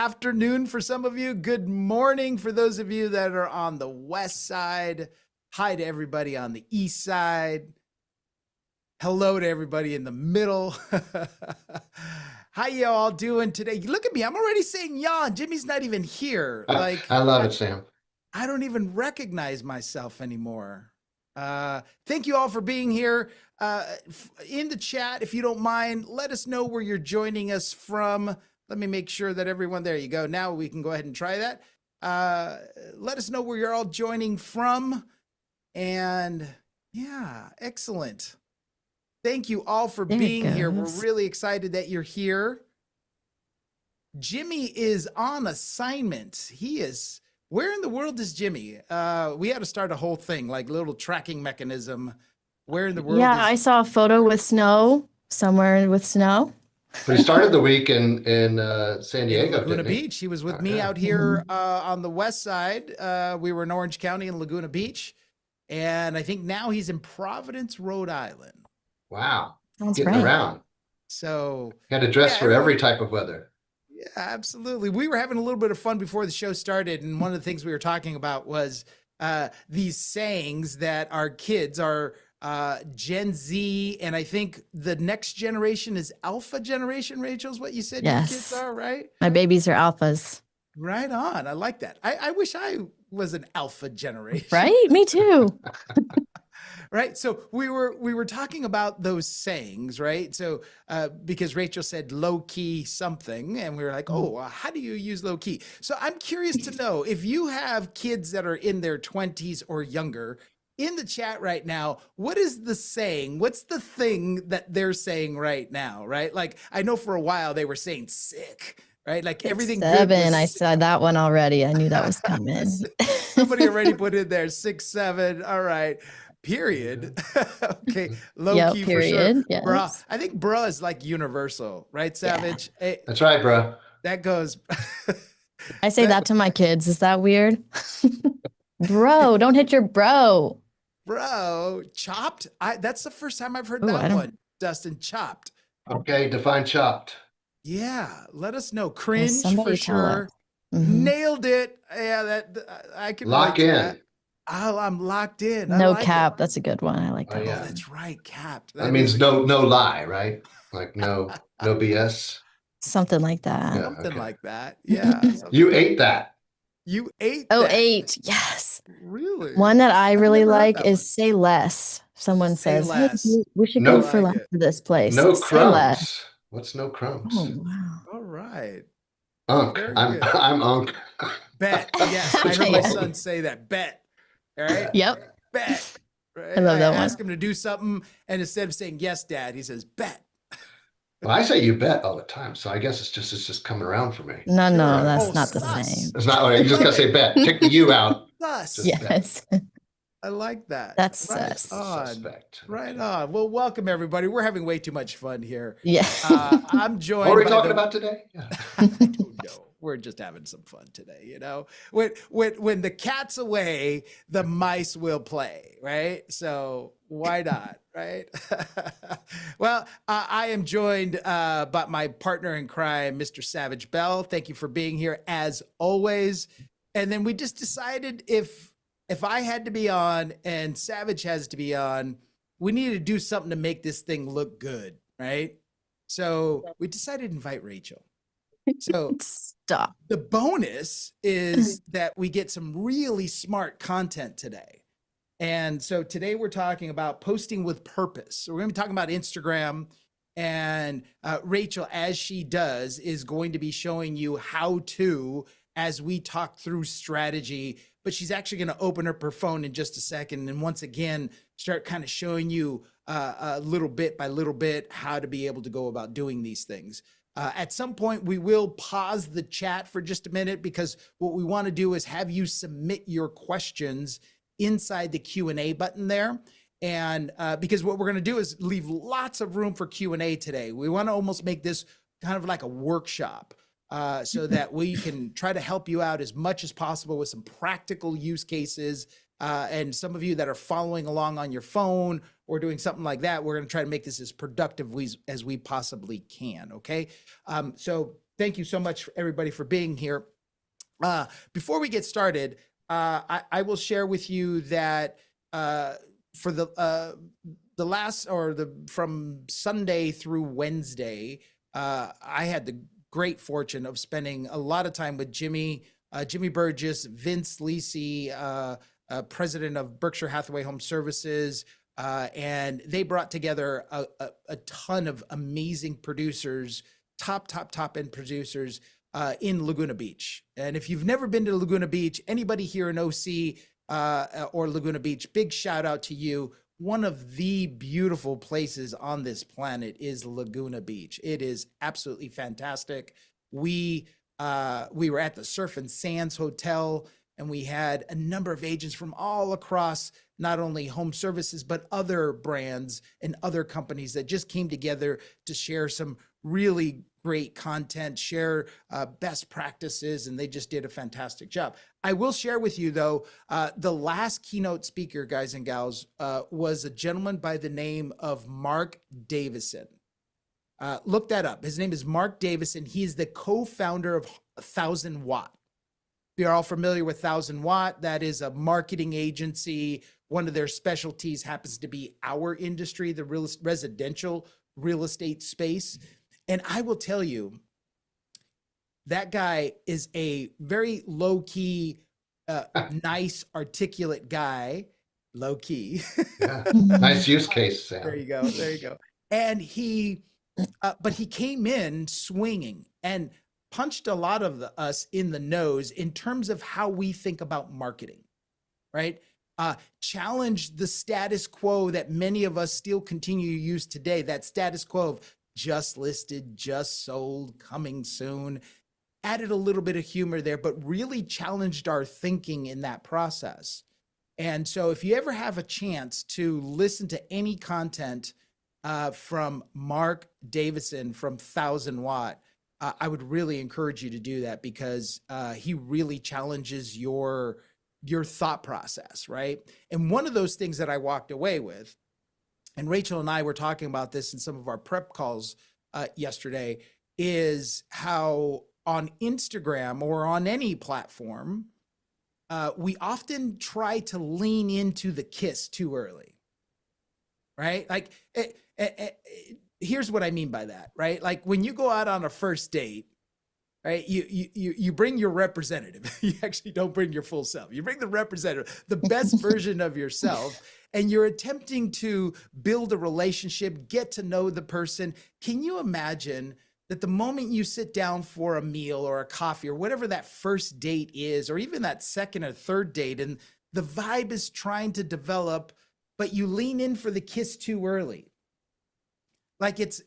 afternoon for some of you. Good morning for those of you that are on the west side. Hi to everybody on the east side. Hello to everybody in the middle. How you all doing today? Look at me. I'm already saying y'all, and Jimmy's not even here. Like, I love it, Sam. I don't even recognize myself anymore. Thank you all for being here. In the chat, if you don't mind, let us know where you're joining us from. Let me make sure that everyone, there you go. Now we can go ahead and try that. Let us know where you're all joining from. And yeah, excellent. Thank you all for being here. We're really excited that you're here. Jimmy is on assignment. He is, where in the world is Jimmy? We had to start a whole thing, like little tracking mechanism. Where in the world? Yeah, I saw a photo with snow, somewhere with snow. But he started the week in San Diego, Laguna didn't he? Beach. He was with me out here on the west side. We were in Orange County in Laguna Beach. And I think now he's in Providence, Rhode Island. Wow. Sounds Getting right. around. So Had to dress for every type of weather. yeah, absolutely. We were having a little bit of fun before the show started. And one of the things we were talking about was these sayings that our kids are Gen Z. And I think the next generation is Alpha generation, Rachel, is what you said your kids are, right? My babies are alphas. Right on. I like that. I wish I was an Alpha generation. Right? Me too. Right. So we were talking about those sayings, right? So because Rachel said low key something, and we were like, oh, how do you use low key? So I'm curious to know if you have kids that are in their 20s or younger in the chat right now, what is the saying? What's the thing that they're saying right now? Right. Like I know for a while they were saying sick. Right, like everything. 7. I saw that one already. I knew that was coming. Somebody already put in there 6, 7. All right. Period. Okay. Low key period. For sure. Yes. Bruh. I think bruh is like universal, right, Savage? Yeah. That's right, bro. That goes. I say that to my kids. Is that weird? Bro, don't hit your bro. Bro, chopped. That's the first time I've heard that one. Dustin, chopped. Okay, define chopped. Yeah, let us know. Cringe for tell sure. Nailed it. Yeah, that I can lock in. That. Oh, I'm locked in. No cap. That's a good one. I like that. Oh, yeah. That's right. Capped. That means no lie, right? Like no BS. Something like that. Yeah, something okay. like that. Yeah. You ate that. You ate that. 8. Yes. Really? One that I really like is say less. Someone says, less. Hey, we should go for lunch to this place. No say crumbs. Less. What's no crumbs? Oh, wow. All right. Unk. I'm Unk. Bet. Yes. I heard my son say that. Bet. All right. Yep. Bet. Right? I love that one. Ask him to do something, and instead of saying yes, Dad, he says bet. Well, I say you bet all the time, so I guess it's just coming around for me. No, that's not the same. It's not. You just gotta say bet. Take the U out. Yes. I like that. That's right suspect. Right on. Well, welcome everybody. We're having way too much fun here. Yeah. I'm joined. What are we talking about today? I don't know. We're just having some fun today, you know. When the cat's away, the mice will play, right? So why not, right? Well, I am joined by my partner in crime, Mr. Savage Bell. Thank you for being here as always. And then we just decided if I had to be on and Savage has to be on, we needed to do something to make this thing look good, right? So we decided to invite Rachel. So stop. The bonus is that we get some really smart content today. And so today we're talking about posting with purpose. So we're going to be talking about Instagram, and Rachel, as she does, is going to be showing you how to, as we talk through strategy, but she's actually going to open up her phone in just a second. And once again, start kind of showing you little bit by little bit how to be able to go about doing these things. At some point, we will pause the chat for just a minute, because what we want to do is have you submit your questions inside the Q&A button there. And because what we're going to do is leave lots of room for Q&A today. We want to almost make this kind of like a workshop so that we can try to help you out as much as possible with some practical use cases. And some of you that are following along on your phone or doing something like that, we're going to try to make this as productive as we possibly can. Okay. So thank you so much, everybody, for being here. Before we get started, I will share with you that for the last, or from Sunday through Wednesday, I had the great fortune of spending a lot of time with Jimmy Burgess, Vince Lisi, president of Berkshire Hathaway HomeServices, and they brought together a ton of amazing producers, top end producers in Laguna Beach. And if you've never been to Laguna Beach, anybody here in OC or Laguna Beach, big shout out to you. One of the beautiful places on this planet is Laguna Beach. It is absolutely fantastic. We were at the Surf and Sands Hotel, and we had a number of agents from all across, not only HomeServices, but other brands and other companies that just came together to share some really great content, share best practices, and they just did a fantastic job. I will share with you, though, the last keynote speaker, guys and gals, was a gentleman by the name of Mark Davison. Look that up. His name is Mark Davison. He is the co-founder of 1000 Watt. We are all familiar with 1000 Watt. That is a marketing agency. One of their specialties happens to be our industry, the residential real estate space. And I will tell you, that guy is a very low-key, nice, articulate guy. Low-key. Yeah. Nice use case, Sam. There you go. There you go. And but he came in swinging and punched a lot of us in the nose in terms of how we think about marketing, right? Challenged the status quo that many of us still continue to use today, that status quo of just listed, just sold, coming soon. Added a little bit of humor there, but really challenged our thinking in that process. And so if you ever have a chance to listen to any content from Mark Davison from 1000 Watt, I would really encourage you to do that, because he really challenges your thought process, right? And one of those things that I walked away with, and Rachel and I were talking about this in some of our prep calls yesterday, is how on Instagram or on any platform, we often try to lean into the kiss too early, right? Like, here's what I mean by that, right? Like when you go out on a first date, right? You bring your representative. You actually don't bring your full self. You bring the representative, the best version of yourself, and you're attempting to build a relationship, get to know the person. Can you imagine that the moment you sit down for a meal or a coffee or whatever that first date is, or even that second or third date, and the vibe is trying to develop, but you lean in for the kiss too early? Like it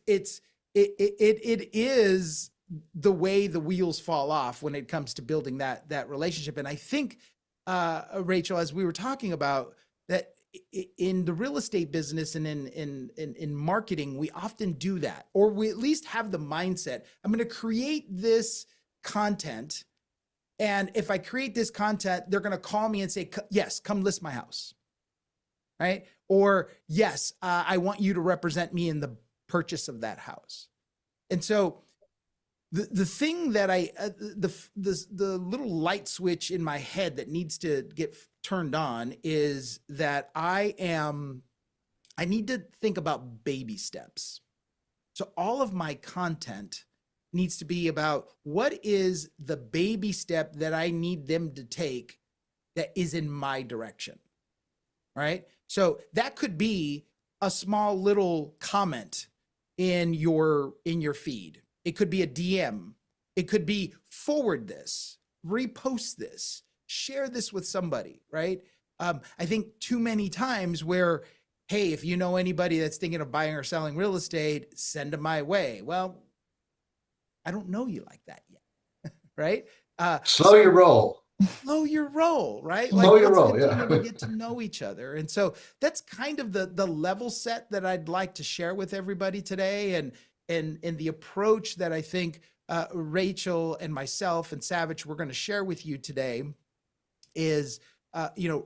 is the way the wheels fall off when it comes to building that relationship. And I think, Rachel, as we were talking about, that in the real estate business and in marketing, we often do that, or we at least have the mindset, I'm going to create this content. And if I create this content, they're going to call me and say, yes, come list my house. Right? Or yes, I want you to represent me in the purchase of that house. And so the thing that the little light switch in my head that needs to get turned on is that I need to think about baby steps. So all of my content needs to be about what is the baby step that I need them to take that is in my direction, right? So that could be a small little comment in your feed. It could be a DM. It could be forward this, repost this, share this with somebody, right? I think too many times where, hey, if you know anybody that's thinking of buying or selling real estate, send them my way. Well, I don't know you like that yet, right? Slow your roll. Slow your roll, right? Slow your let's roll, continue yeah. to get to know each other. And so that's kind of the level set that I'd like to share with everybody today, and the approach that I think Rachel and myself and Savage we're going to share with you today is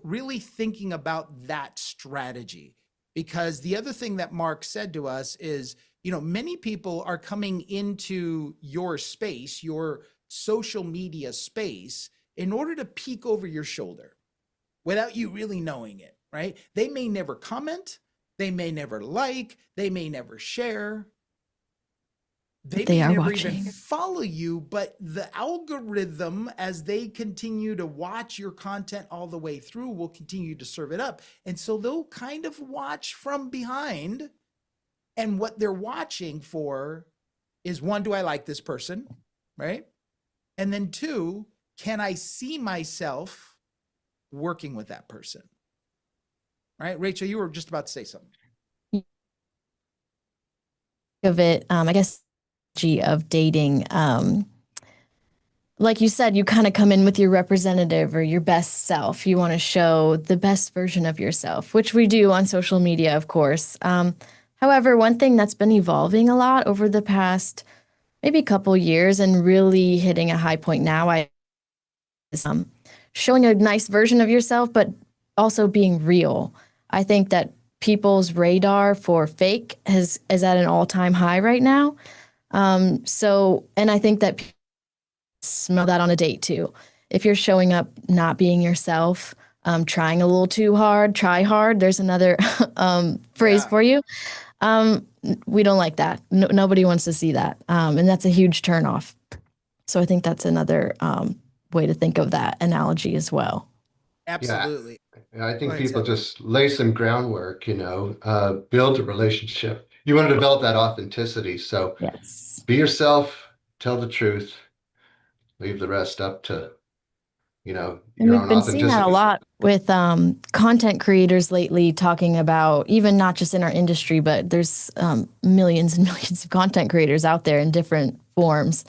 really thinking about that strategy. Because the other thing that Mark said to us is, many people are coming into your space, your social media space, in order to peek over your shoulder without you really knowing it, right? They may never comment, they may never like, they may never share. They They may are never watching. even follow you, but the algorithm, as they continue to watch your content all the way through, will continue to serve it up. And so they'll kind of watch from behind. And what they're watching for is, one, do I like this person? Right? And then two, can I see myself working with that person? Right? Rachel, you were just about to say something. Of it, I guess, of dating. Like you said, you kind of come in with your representative or your best self. You want to show the best version of yourself, which we do on social media, of course. However, one thing that's been evolving a lot over the past maybe couple years and really hitting a high point now is showing a nice version of yourself, but also being real. I think that people's radar for fake is at an all-time high right now. And I think that people smell that on a date too. If you're showing up not being yourself, trying a little too hard, try hard. There's another phrase for you. We don't like that. Nobody wants to see that. And that's a huge turnoff. So I think that's another way to think of that analogy as well. Absolutely. Yeah, I think Go ahead, people Seth. just lay some groundwork, build a relationship. You want to develop that authenticity. So Yes. be yourself, tell the truth, leave the rest up to, And your we've own been seeing that a authenticity. lot with content creators lately, talking about, even not just in our industry, but there's millions and millions of content creators out there in different forms.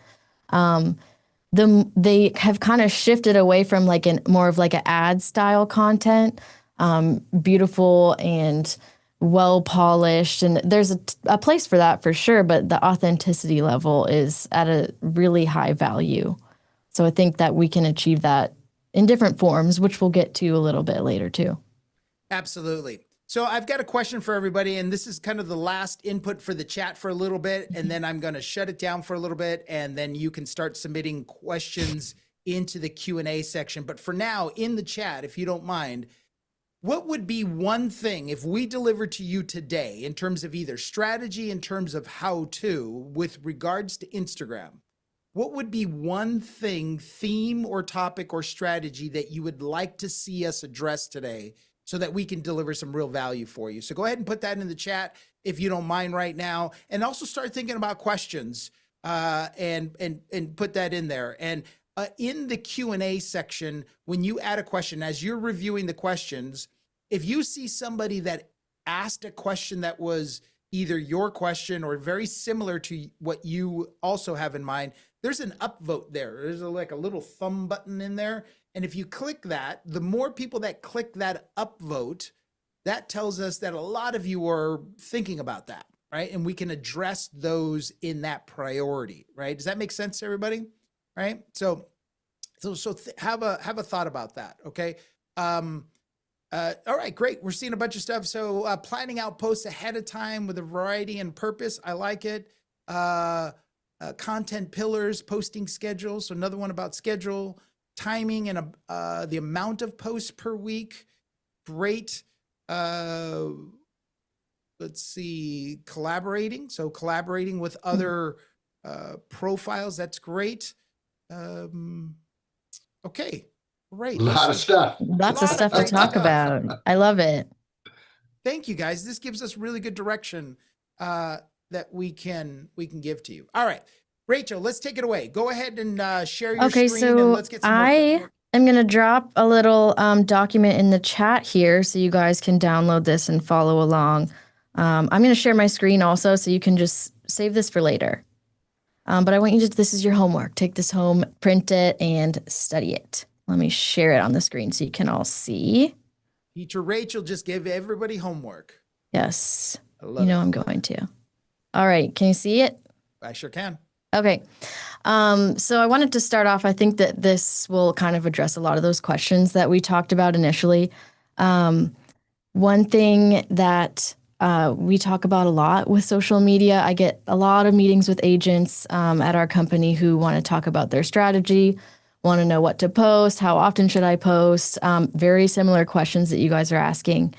They have kind of shifted away from like more of like an ad style content, beautiful and well polished, and there's a place for that for sure, but the authenticity level is at a really high value. So I think that we can achieve that in different forms, which we'll get to a little bit later too. Absolutely. So I've got a question for everybody, and this is kind of the last input for the chat for a little bit, and then I'm going to shut it down for a little bit, and then you can start submitting questions into the Q&A section. But for now, in the chat, if you don't mind, what would be one thing if we delivered to you today in terms of either strategy, in terms of how to, with regards to Instagram? What would be one thing, theme or topic or strategy that you would like to see us address today so that we can deliver some real value for you? So go ahead and put that in the chat if you don't mind right now, and also start thinking about questions and put that in there. And in the Q&A section, when you add a question, as you're reviewing the questions, if you see somebody that asked a question that was either your question or very similar to what you also have in mind, there's an upvote there. There's like a little thumb button in there. And if you click that, the more people that click that upvote, that tells us that a lot of you are thinking about that, right? And we can address those in that priority, right? Does that make sense to everybody? Right? So have a thought about that, okay? All right, great. We're seeing a bunch of stuff. So planning out posts ahead of time with a variety and purpose. I like it. Content pillars, posting schedule. So another one about schedule, timing, and the amount of posts per week. Great. Let's see, collaborating. So collaborating with other profiles. That's great. Okay, great. A lot of stuff. Lots of stuff to talk about. I love it. Thank you, guys. This gives us really good direction that we can give to you. All right, Rachel, let's take it away. Go ahead and share your screen, and let's get some more. I'm going to drop a little document in the chat here so you guys can download this and follow along. I'm going to share my screen also so you can just save this for later. But I want you to, this is your homework. Take this home, print it, and study it. Let me share it on the screen so you can all see. Teacher Rachel just gave everybody homework. Yes, I'm going to. All right, can you see it? I sure can. Okay. So I wanted to start off, I think that this will kind of address a lot of those questions that we talked about initially. One thing that we talk about a lot with social media. I get a lot of meetings with agents at our company who want to talk about their strategy, want to know what to post, how often should I post, very similar questions that you guys are asking.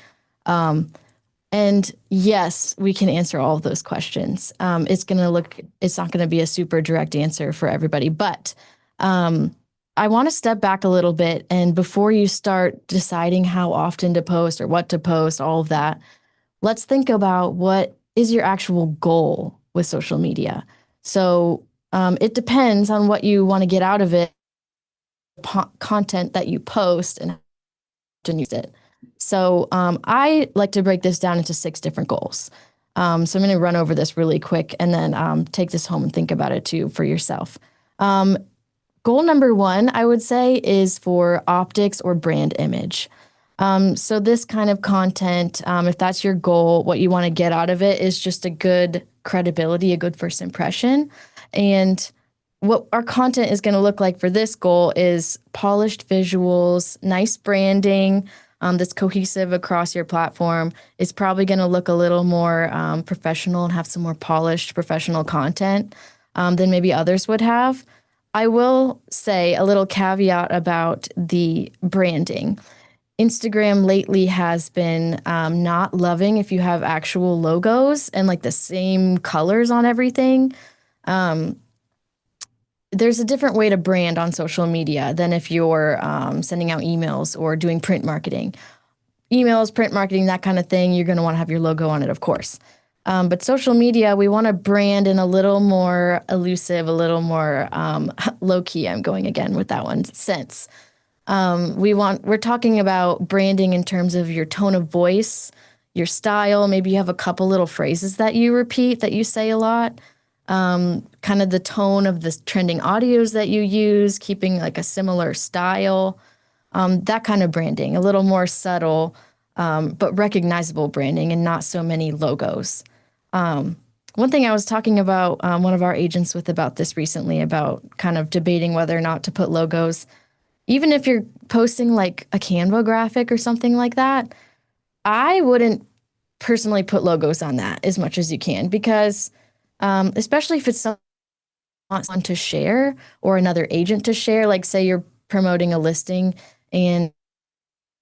And yes, we can answer all of those questions. It's not going to be a super direct answer for everybody, but I want to step back a little bit. And before you start deciding how often to post or what to post, all of that, let's think about what is your actual goal with social media. So it depends on what you want to get out of it, content that you post and how to use it. So I like to break this down into 6 different goals. So I'm going to run over this really quick and then take this home and think about it too for yourself. Goal number 1, I would say, is for optics or brand image. So this kind of content, if that's your goal, what you want to get out of it is just a good credibility, a good first impression. And what our content is going to look like for this goal is polished visuals, nice branding that's cohesive across your platform. It's probably going to look a little more professional and have some more polished professional content than maybe others would have. I will say a little caveat about the branding. Instagram lately has been not loving if you have actual logos and like the same colors on everything. There's a different way to brand on social media than if you're sending out emails or doing print marketing. Emails, print marketing, that kind of thing, you're going to want to have your logo on it, of course. But social media, we want to brand in a little more elusive, a little more low-key, I'm going again with that one, sense. We're talking about branding in terms of your tone of voice, your style. Maybe you have a couple little phrases that you repeat that you say a lot. Kind of the tone of the trending audios that you use, keeping like a similar style. That kind of branding, a little more subtle, but recognizable branding and not so many logos. One thing I was talking about one of our agents with about this recently, about kind of debating whether or not to put logos. Even if you're posting like a Canva graphic or something like that, I wouldn't personally put logos on that as much as you can, because especially if it's someone to share or another agent to share, like say you're promoting a listing and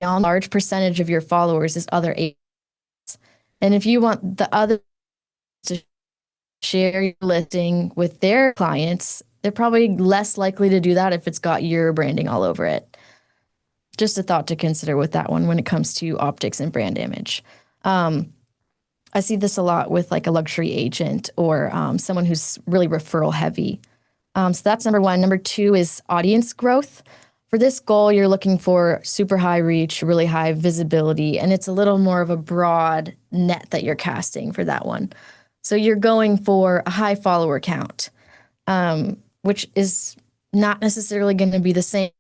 a large percentage of your followers is other agents. And if you want the other to share your listing with their clients, they're probably less likely to do that if it's got your branding all over it. Just a thought to consider with that one when it comes to optics and brand image. I see this a lot with like a luxury agent or someone who's really referral heavy. So that's number 1. Number 2 is audience growth. For this goal, you're looking for super high reach, really high visibility, and it's a little more of a broad net that you're casting for that one. So you're going for a high follower count, which is not necessarily going to be the same.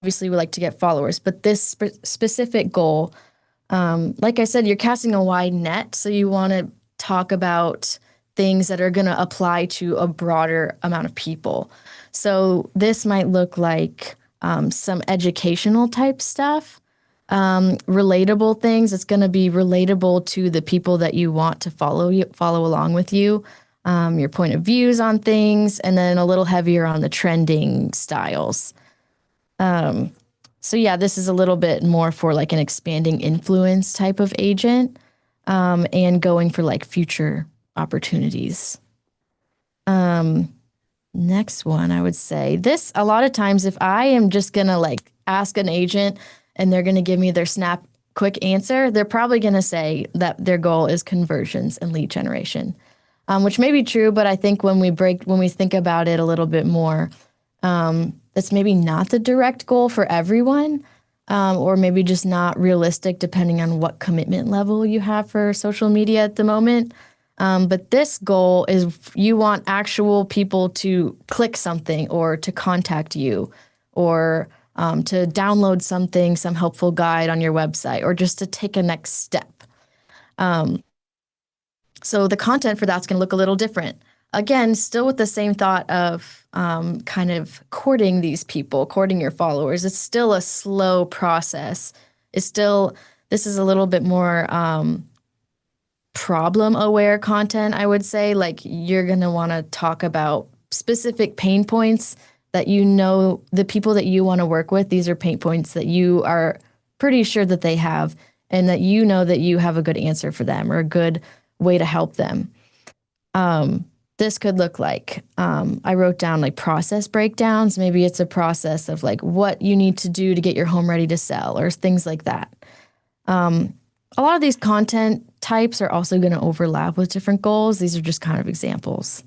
Obviously, we like to get followers, but this specific goal, like I said, you're casting a wide net. So you want to talk about things that are going to apply to a broader amount of people. So this might look like some educational type stuff, relatable things. It's going to be relatable to the people that you want to follow along with you, your point of views on things, and then a little heavier on the trending styles. So yeah, this is a little bit more for like an expanding influence type of agent, and going for like future opportunities. Next one, I would say this, a lot of times, if I am just going to like ask an agent and they're going to give me their snap quick answer, they're probably going to say that their goal is conversions and lead generation, which may be true. But I think when we think about it a little bit more, that's maybe not the direct goal for everyone, or maybe just not realistic depending on what commitment level you have for social media at the moment. But this goal is you want actual people to click something or to contact you or to download something, some helpful guide on your website, or just to take a next step. So the content for that's going to look a little different. Again, still with the same thought of kind of courting these people, courting your followers. It's still a slow process. This is a little bit more problem aware content, I would say. Like you're going to want to talk about specific pain points that you know the people that you want to work with, these are pain points that you are pretty sure that they have and that you know that you have a good answer for them or a good way to help them. This could look like, I wrote down like process breakdowns. Maybe it's a process of like what you need to do to get your home ready to sell or things like that. A lot of these content types are also going to overlap with different goals. These are just kind of examples.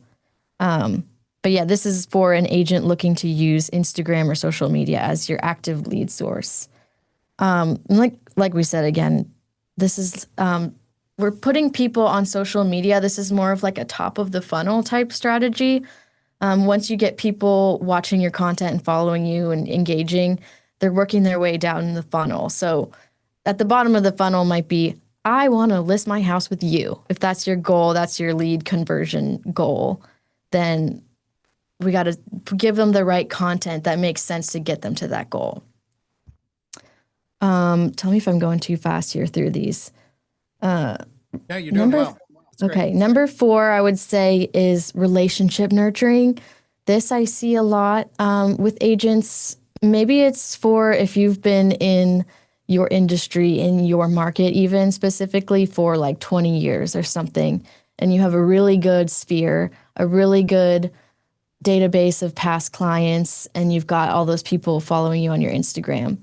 But yeah, this is for an agent looking to use Instagram or social media as your active lead source. And like we said, again, this is, we're putting people on social media. This is more of like a top of the funnel type strategy. Once you get people watching your content and following you and engaging, they're working their way down the funnel. So at the bottom of the funnel might be, I want to list my house with you. If that's your goal, that's your lead conversion goal, then we got to give them the right content that makes sense to get them to that goal. Tell me if I'm going too fast here through these. No, you're doing well. Okay, number 4, I would say, is relationship nurturing. This I see a lot with agents. Maybe it's for if you've been in your industry, in your market, even specifically for like 20 years or something, and you have a really good sphere, a really good database of past clients, and you've got all those people following you on your Instagram.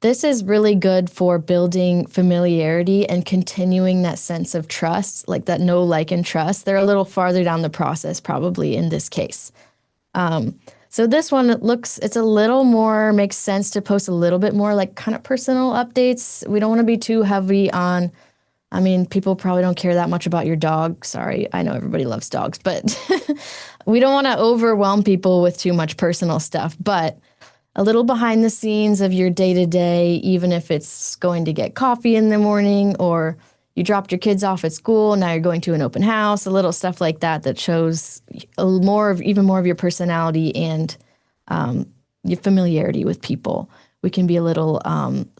This is really good for building familiarity and continuing that sense of trust, like that know, like, and trust. They're a little farther down the process probably in this case. So this one, it's a little more, makes sense to post a little bit more like kind of personal updates. We don't want to be too heavy on, I mean, people probably don't care that much about your dog. Sorry, I know everybody loves dogs, but we don't want to overwhelm people with too much personal stuff. But a little behind the scenes of your day-to-day, even if it's going to get coffee in the morning or you dropped your kids off at school, now you're going to an open house, a little stuff like that that shows even more of your personality and your familiarity with people. We can be a little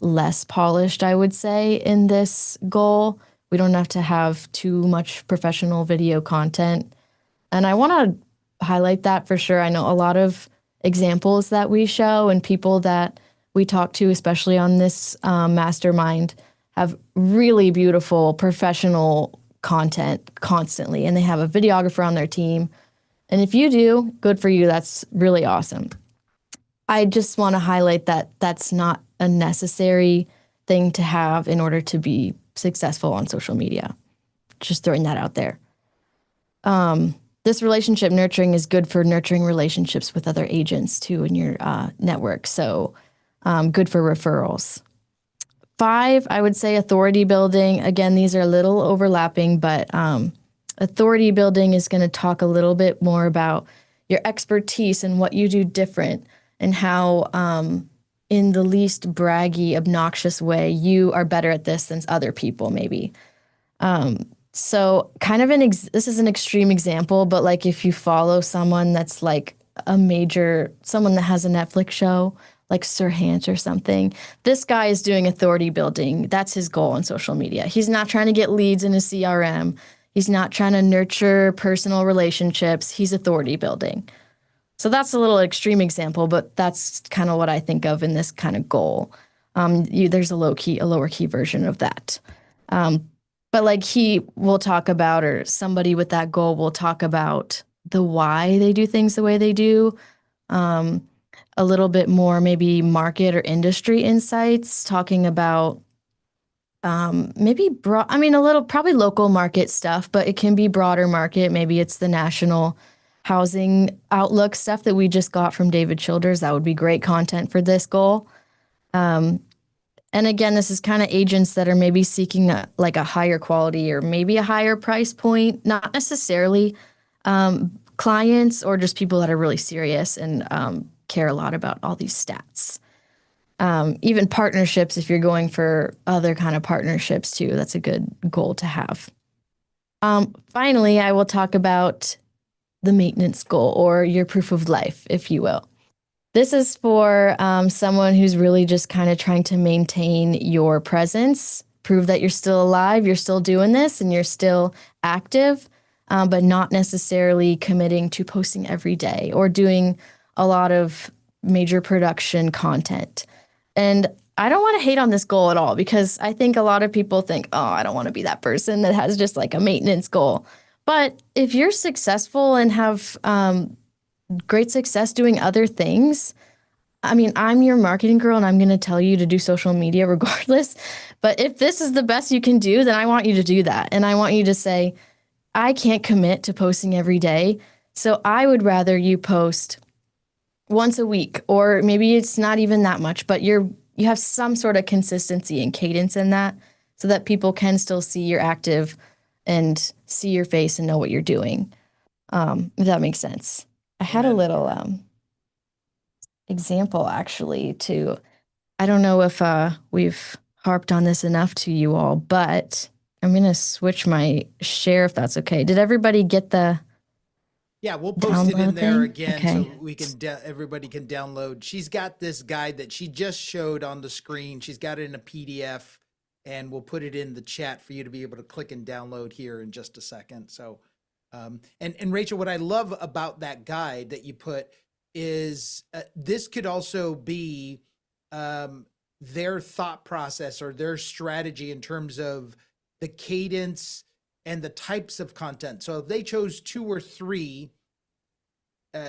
less polished, I would say, in this goal. We don't have to have too much professional video content. And I want to highlight that for sure. I know a lot of examples that we show and people that we talk to, especially on this mastermind, have really beautiful professional content constantly, and they have a videographer on their team. And if you do, good for you. That's really awesome. I just want to highlight that that's not a necessary thing to have in order to be successful on social media. Just throwing that out there. This relationship nurturing is good for nurturing relationships with other agents too in your network. So good for referrals. 5, I would say authority building. Again, these are a little overlapping, but authority building is going to talk a little bit more about your expertise and what you do different and how in the least braggy, obnoxious way, you are better at this than other people maybe. So kind of this is an extreme example, but like if you follow someone that's like someone that has a Netflix show, like Sir Hant or something, this guy is doing authority building. That's his goal on social media. He's not trying to get leads in his CRM. He's not trying to nurture personal relationships. He's authority building. So that's a little extreme example, but that's kind of what I think of in this kind of goal. There's a lower key version of that. But like he will talk about, or somebody with that goal will talk about the why they do things the way they do. A little bit more maybe market or industry insights, talking about maybe probably local market stuff, but it can be broader market. Maybe it's the national housing outlook stuff that we just got from David Childers. That would be great content for this goal. And again, this is kind of agents that are maybe seeking a higher quality or maybe a higher price point, not necessarily clients or just people that are really serious and care a lot about all these stats. Even partnerships, if you're going for other kind of partnerships too, that's a good goal to have. Finally, I will talk about the maintenance goal or your proof of life, if you will. This is for someone who's really just kind of trying to maintain your presence prove that you're still alive, you're still doing this, and you're still active, but not necessarily committing to posting every day or doing a lot of major production content. And I don't want to hate on this goal at all, because I think a lot of people think, oh, I don't want to be that person that has just like a maintenance goal. But if you're successful and have great success doing other things, I mean, I'm your marketing girl and I'm going to tell you to do social media regardless. But if this is the best you can do, then I want you to do that. And I want you to say, I can't commit to posting every day, so I would rather you post once a week, or maybe it's not even that much, but you have some sort of consistency and cadence in that, so that people can still see you're active and see your face and know what you're doing. If that makes sense. I had a little example actually too. I don't know if we've harped on this enough to you all, but I'm going to switch my share if that's okay. Did everybody get the Yeah, we'll post it in download there thing? again Okay. so we can everybody can download. She's got this guide that she just showed on the screen. She's got it in a PDF, and we'll put it in the chat for you to be able to click and download here in just a second. So, and Rachel, what I love about that guide that you put is this could also be their thought process or their strategy in terms of the cadence and the types of content. So if they chose 2 or 3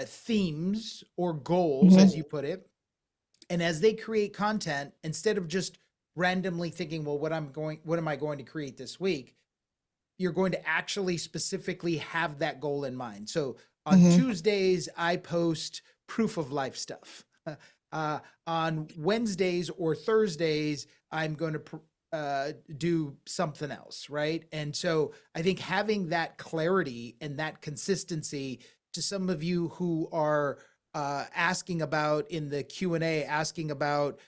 themes or goals, as you put it, and as they create content, instead of just randomly thinking, well, what am I going to create this week? You're going to actually specifically have that goal in mind. So on Tuesdays, I post proof of life stuff. On Wednesdays or Thursdays, I'm going to do something else, right? And so I think having that clarity and that consistency, to some of you who are asking about in the Q&A, asking about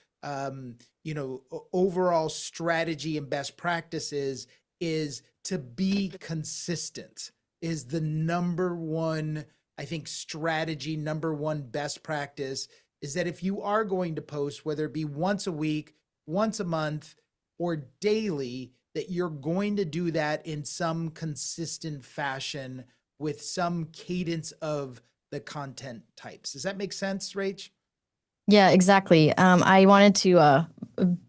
overall strategy and best practices, is to be consistent is the number one, I think, strategy, number one best practice, is that if you are going to post, whether it be once a week, once a month, or daily, that you're going to do that in some consistent fashion with some cadence of the content types. Does that make sense, Rach? Yeah, exactly. I wanted to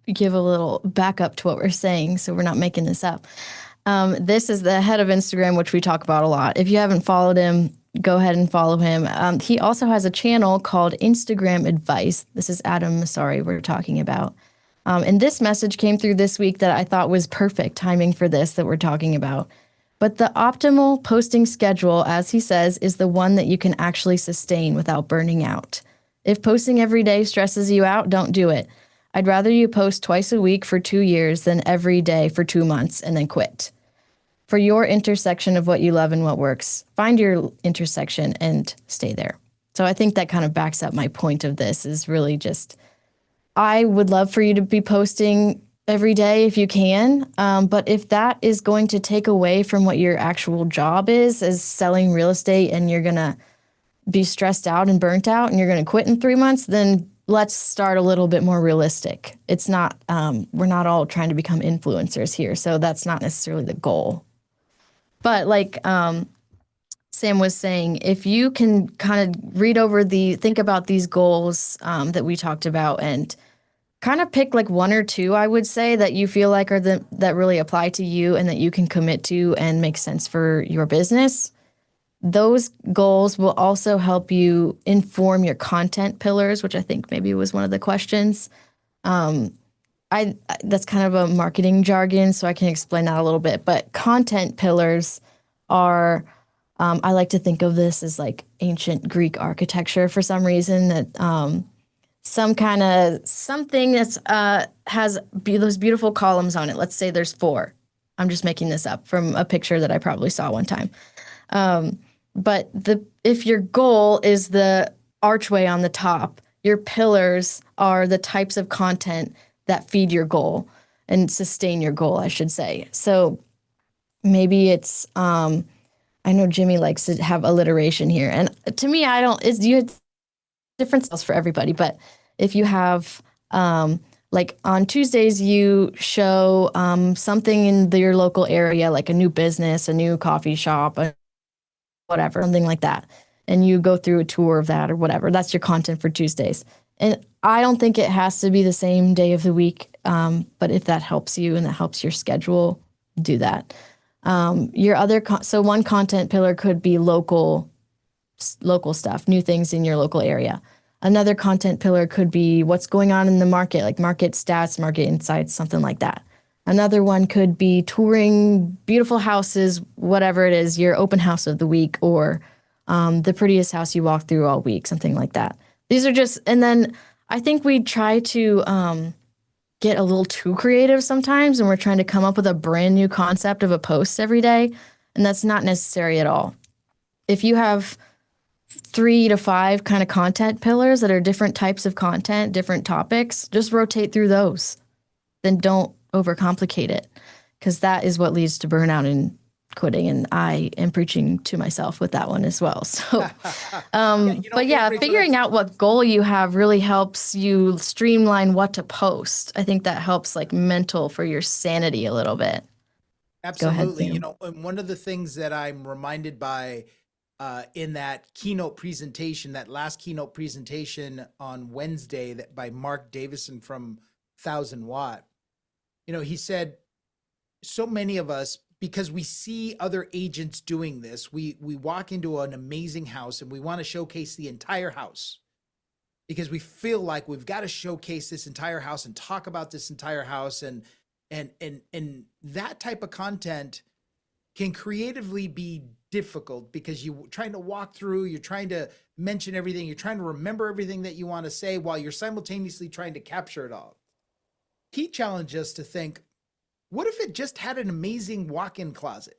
give a little backup to what we're saying, so we're not making this up. This is the head of Instagram, which we talk about a lot. If you haven't followed him, go ahead and follow him. He also has a channel called Instagram Advice. This is Adam Masari we're talking about. And this message came through this week that I thought was perfect timing for this that we're talking about. But the optimal posting schedule, as he says, is the one that you can actually sustain without burning out. If posting every day stresses you out, don't do it. I'd rather you post twice a week for 2 years than every day for 2 months and then quit. For your intersection of what you love and what works, find your intersection and stay there. So I think that kind of backs up my point of this, is really just, I would love for you to be posting every day if you can. But if that is going to take away from what your actual job is selling real estate, and you're going to be stressed out and burnt out and you're going to quit in 3 months, then let's start a little bit more realistic. It's not, we're not all trying to become influencers here. So that's not necessarily the goal. But like Sam was saying, if you can kind of think about these goals that we talked about, and kind of pick like 1 or 2, I would say, that you feel like are that really apply to you and that you can commit to and make sense for your business. Those goals will also help you inform your content pillars, which I think maybe was one of the questions. That's kind of a marketing jargon, so I can explain that a little bit. But content pillars are, I like to think of this as like ancient Greek architecture for some reason, that something that's has those beautiful columns on it. Let's say there's 4. I'm just making this up from a picture that I probably saw one time. But if your goal is the archway on the top, your pillars are the types of content that feed your goal and sustain your goal, I should say. So maybe it's, I know Jimmy likes to have alliteration here. And to me, you have different styles for everybody. But if you have Like on Tuesdays, you show something in your local area, like a new business, a new coffee shop, whatever, something like that. And you go through a tour of that or whatever. That's your content for Tuesdays. And I don't think it has to be the same day of the week. But if that helps you and that helps your schedule, do that. Your other, so one content pillar could be local stuff, new things in your local area. Another content pillar could be what's going on in the market, like market stats, market insights, something like that. Another one could be touring beautiful houses, whatever it is, your open house of the week, or the prettiest house you walk through all week, something like that. These are just, and then I think we try to get a little too creative sometimes, and we're trying to come up with a brand new concept of a post every day, and that's not necessary at all. If you have 3 to 5 kind of content pillars that are different types of content, different topics, just rotate through those. Then don't overcomplicate it, because that is what leads to burnout and quitting. And I am preaching to myself with that one as well. So, figuring out what goal you have really helps you streamline what to post. I think that helps like mental for your sanity a little bit. Absolutely. Go ahead, Sam. And one of the things that I'm reminded by in that keynote presentation, that last keynote presentation on Wednesday that by Mark Davison from 1000 Watt, he said, so many of us, because we see other agents doing this, we walk into an amazing house and we want to showcase the entire house because we feel like we've got to showcase this entire house and talk about this entire house. And that type of content can creatively be difficult because you're trying to walk through, you're trying to mention everything, you're trying to remember everything that you want to say while you're simultaneously trying to capture it all. He challenged us to think, what if it just had an amazing walk-in closet?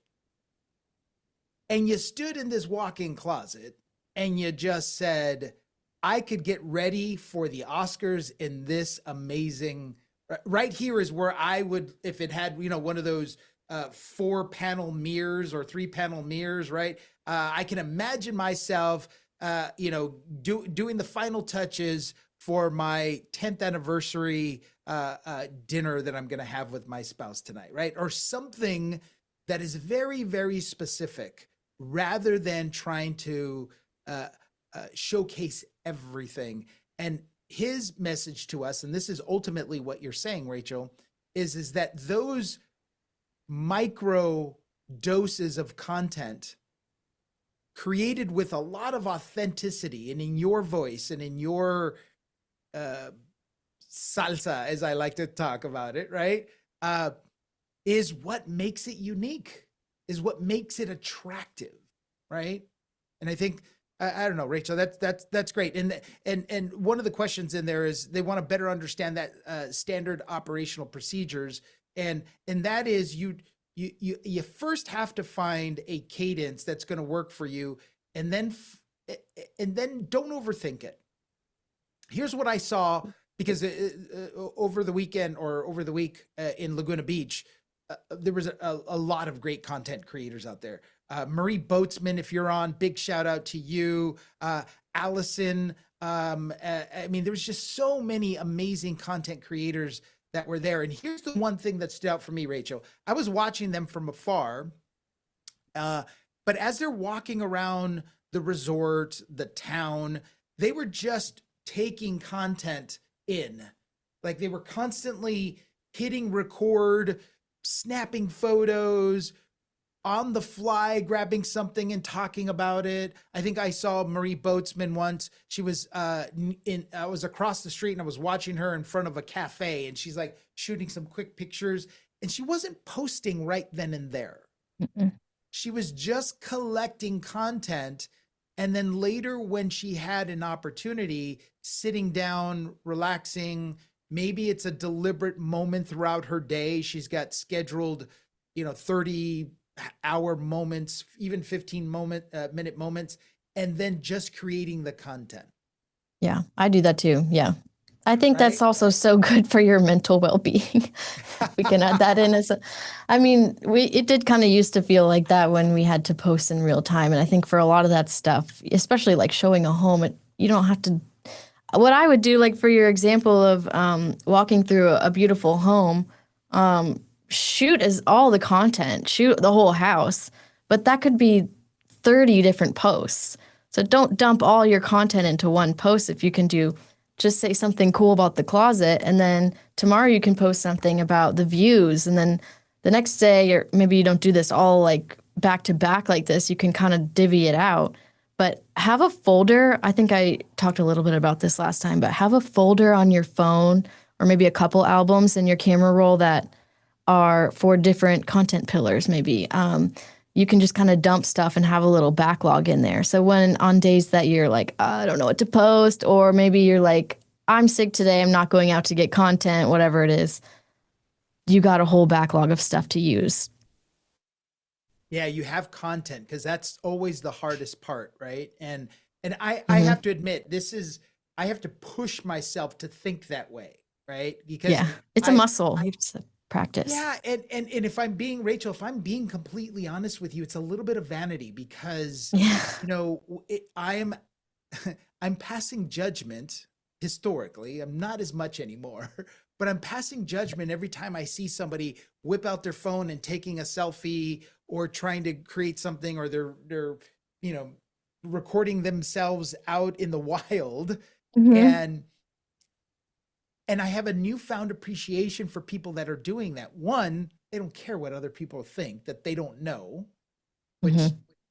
And you stood in this walk-in closet and you just said, I could get ready for the Oscars in this amazing, right here is where I would, if it had, one of those 4-panel mirrors or 3-panel mirrors, right? I can imagine myself, doing the final touches for my 10th anniversary dinner that I'm going to have with my spouse tonight, right? Or something that is very, very specific rather than trying to showcase everything. And his message to us, and this is ultimately what you're saying, Rachel, is that those micro doses of content created with a lot of authenticity and in your voice and in your salsa, as I like to talk about it, right? Is what makes it unique, is what makes it attractive, right? And I think, I don't know, Rachel, that's great. And one of the questions in there is they want to better understand that standard operational procedures. And that is you first have to find a cadence that's going to work for you, and then don't overthink it. Here's what I saw, because over the weekend or over the week in Laguna Beach, there was a lot of great content creators out there. Marie Boatsman, if you're on, big shout out to you. Allison, I mean, there was just so many amazing content creators that were there. And here's the one thing that stood out for me, Rachel. I was watching them from afar, but as they're walking around the resort, the town, they were just taking content in. Like they were constantly hitting record, snapping photos, on the fly, grabbing something and talking about it. I think I saw Marie Boatsman once. She was I was across the street and I was watching her in front of a cafe, and she's like shooting some quick pictures, and she wasn't posting right then and there. Mm-mm. She was just collecting content. And then later, when she had an opportunity, sitting down, relaxing, maybe it's a deliberate moment throughout her day. She's got scheduled, 30-hour moments, even 15-minute moments, and then just creating the content. Yeah, I do that too. Yeah. I think that's also so good for your mental well-being. We can add that in it did kind of used to feel like that when we had to post in real time. And I think for a lot of that stuff, especially like showing a home, you don't have to, what I would do, like for your example of walking through a beautiful home, shoot as all the content, shoot the whole house, but that could be 30 different posts. So don't dump all your content into one post. If you can do, just say something cool about the closet, and then tomorrow you can post something about the views, and then the next day, or maybe you don't do this all like back to back like this, you can kind of divvy it out. But have a folder. I think I talked a little bit about this last time, but have a folder on your phone or maybe a couple albums in your camera roll that are for different content pillars, maybe. You can just kind of dump stuff and have a little backlog in there. So when on days that you're like, I don't know what to post, or maybe you're like, I'm sick today, I'm not going out to get content, whatever it is, you got a whole backlog of stuff to use. Yeah, you have content, because that's always the hardest part, right? And I have to admit, I have to push myself to think that way, right? Because it's a muscle. You have to practice. Yeah, and if I'm being, Rachel, if I'm being completely honest with you, it's a little bit of vanity, because I'm passing judgment historically. I'm not as much anymore, but I'm passing judgment every time I see somebody whip out their phone and taking a selfie, or trying to create something, or they're recording themselves out in the wild. And I have a newfound appreciation for people that are doing that. One, they don't care what other people think that they don't know, which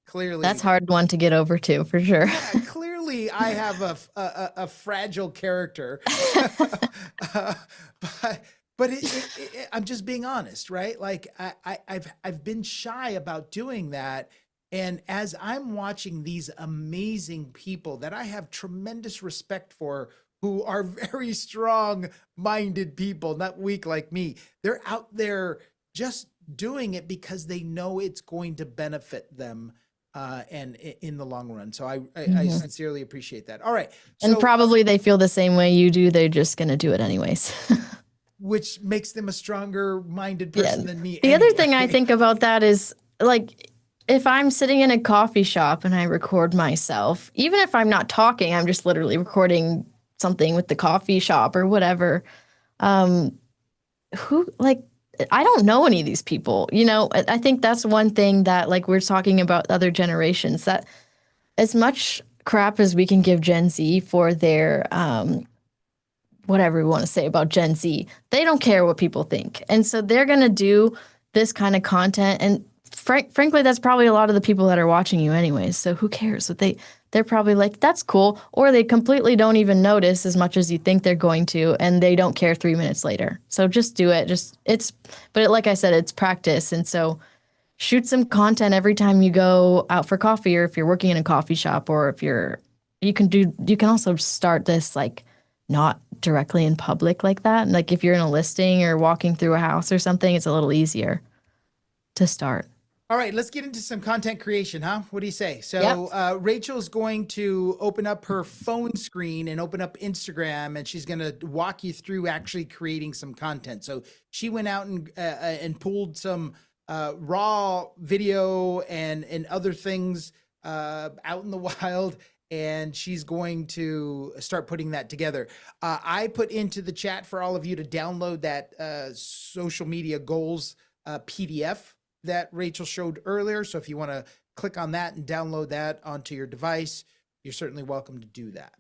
clearly, that's a hard one to get over too, for sure. Yeah, clearly I have a fragile character, but I'm just being honest, right? Like I've been shy about doing that. And as I'm watching these amazing people that I have tremendous respect for, who are very strong-minded people, not weak like me, they're out there just doing it because they know it's going to benefit them and in the long run. So I sincerely appreciate that. All right. And probably they feel the same way you do. They're just going to do it anyways. Which makes them a stronger-minded person than me. The other thing I think about that is, like, if I'm sitting in a coffee shop and I record myself, even if I'm not talking, I'm just literally recording something with the coffee shop or whatever. I don't know any of these people, I think that's one thing that, like, we're talking about other generations, that as much crap as we can give Gen Z for their, whatever we want to say about Gen Z, they don't care what people think. And so they're going to do this kind of content. And frankly, that's probably a lot of the people that are watching you anyways. So who cares? But they're probably like, that's cool. Or they completely don't even notice as much as you think they're going to, and they don't care 3 minutes later. So just do it. Like I said, it's practice. And so shoot some content every time you go out for coffee, or if you're working in a coffee shop, or if you can also start this, like, not directly in public like that. Like if you're in a listing or walking through a house or something, it's a little easier to start. All right, let's get into some content creation, huh? What do you say? So Rachel's going to open up her phone screen and open up Instagram, and she's going to walk you through actually creating some content. So she went out and pulled some raw video and other things out in the wild, and she's going to start putting that together. I put into the chat for all of you to download that social media goals PDF that Rachel showed earlier. So if you want to click on that and download that onto your device, you're certainly welcome to do that.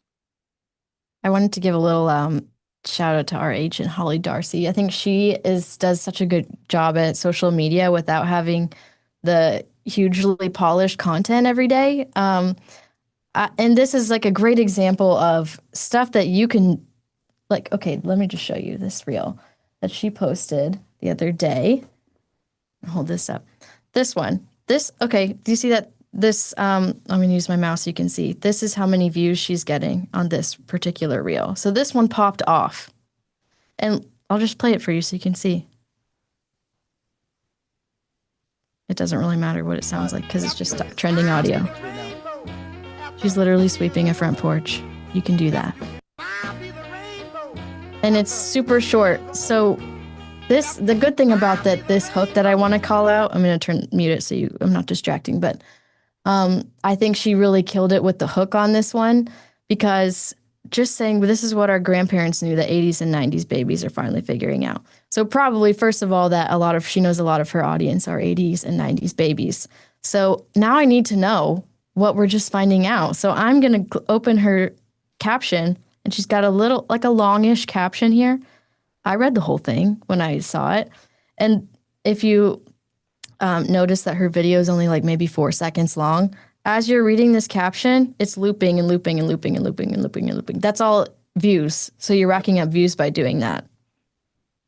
I wanted to give a little shout out to our agent, Holly Darcy. I think she does such a good job at social media without having the hugely polished content every day. And this is like a great example of stuff that you can, like, okay, let me just show you this reel that she posted the other day. Hold this up. This one. Okay, do you see that? I'm going to use my mouse so you can see. This is how many views she's getting on this particular reel. So this one popped off. And I'll just play it for you so you can see. It doesn't really matter what it sounds like because it's just trending audio. She's literally sweeping a front porch. You can do that. And it's super short. So the good thing about this hook that I want to call out, I'm going to mute it so I'm not distracting, but I think she really killed it with the hook on this one, because just saying, this is what our grandparents knew, that 80s and 90s babies are finally figuring out. So probably, first of all, that she knows a lot of her audience are 80s and 90s babies. So now I need to know what we're just finding out. So I'm going to open her caption, and she's got a little, like a longish caption here. I read the whole thing when I saw it. And if you notice that her video is only like maybe 4 seconds long, as you're reading this caption, it's looping and looping and looping and looping and looping and looping. That's all views. So you're racking up views by doing that.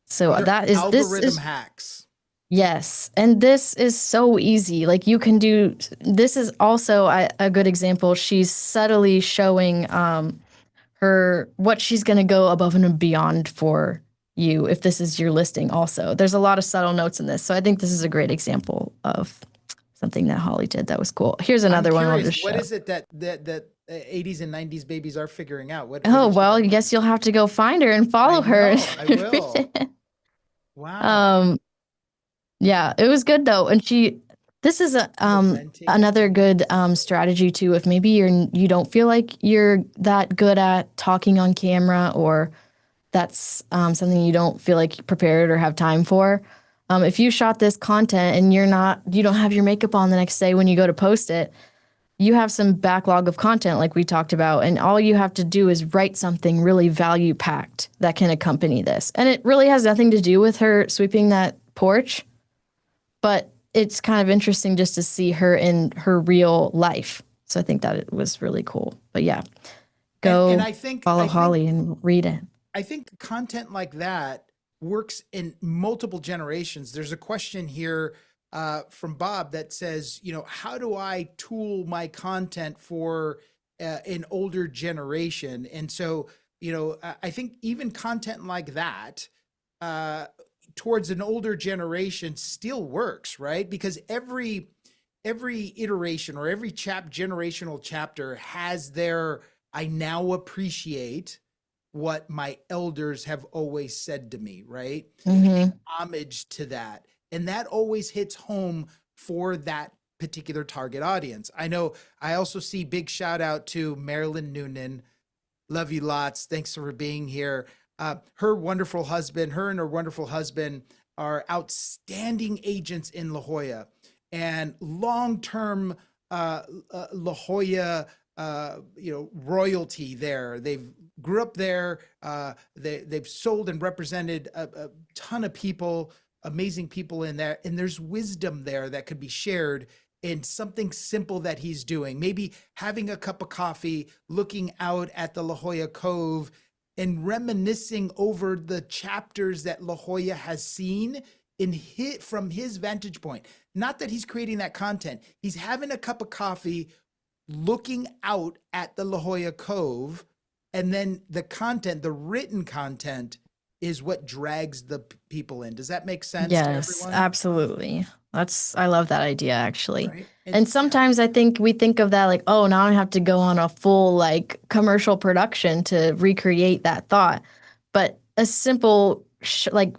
So that is algorithm hacks. Yes. And this is so easy. Like you can do, this is also a good example. She's subtly showing what she's going to go above and beyond for you if this is your listing also. There's a lot of subtle notes in this. So I think this is a great example of something that Holly did that was cool. Here's another one. What is it that 80s and 90s babies are figuring out? Well, I guess you'll have to go find her and follow her. I will. Wow. Yeah, it was good though. And this is another good strategy too. If maybe you don't feel like you're that good at talking on camera, or that's something you don't feel like prepared or have time for. If you shot this content and you don't have your makeup on the next day when you go to post it, you have some backlog of content like we talked about, and all you have to do is write something really value packed that can accompany this. And it really has nothing to do with her sweeping that porch, but it's kind of interesting just to see her in her real life. So I think that it was really cool. But yeah, go follow Holly and read it. I think content like that works in multiple generations. There's a question here from Bob that says, how do I tool my content for an older generation? And so, I think even content like that towards an older generation still works, right? Because every iteration or every generational chapter has their, I now appreciate what my elders have always said to me, right? Mm-hmm. Homage to that. And that always hits home for that particular target audience. I know I also see big shout out to Marilyn Noonan. Love you lots. Thanks for being here. Her and her wonderful husband are outstanding agents in La Jolla and long-term La Jolla royalty there. They've grew up there. They've sold and represented a ton of people, amazing people in there. And there's wisdom there that could be shared in something simple that he's doing. Maybe having a cup of coffee, looking out at the La Jolla Cove and reminiscing over the chapters that La Jolla has seen from his vantage point. Not that he's creating that content. He's having a cup of coffee, looking out at the La Jolla Cove, and then the written content is what drags the people in. Does that make sense to everyone? Absolutely. I love that idea actually. Right? And sometimes I think we think of that like, oh, now I have to go on a full like commercial production to recreate that thought. But a simple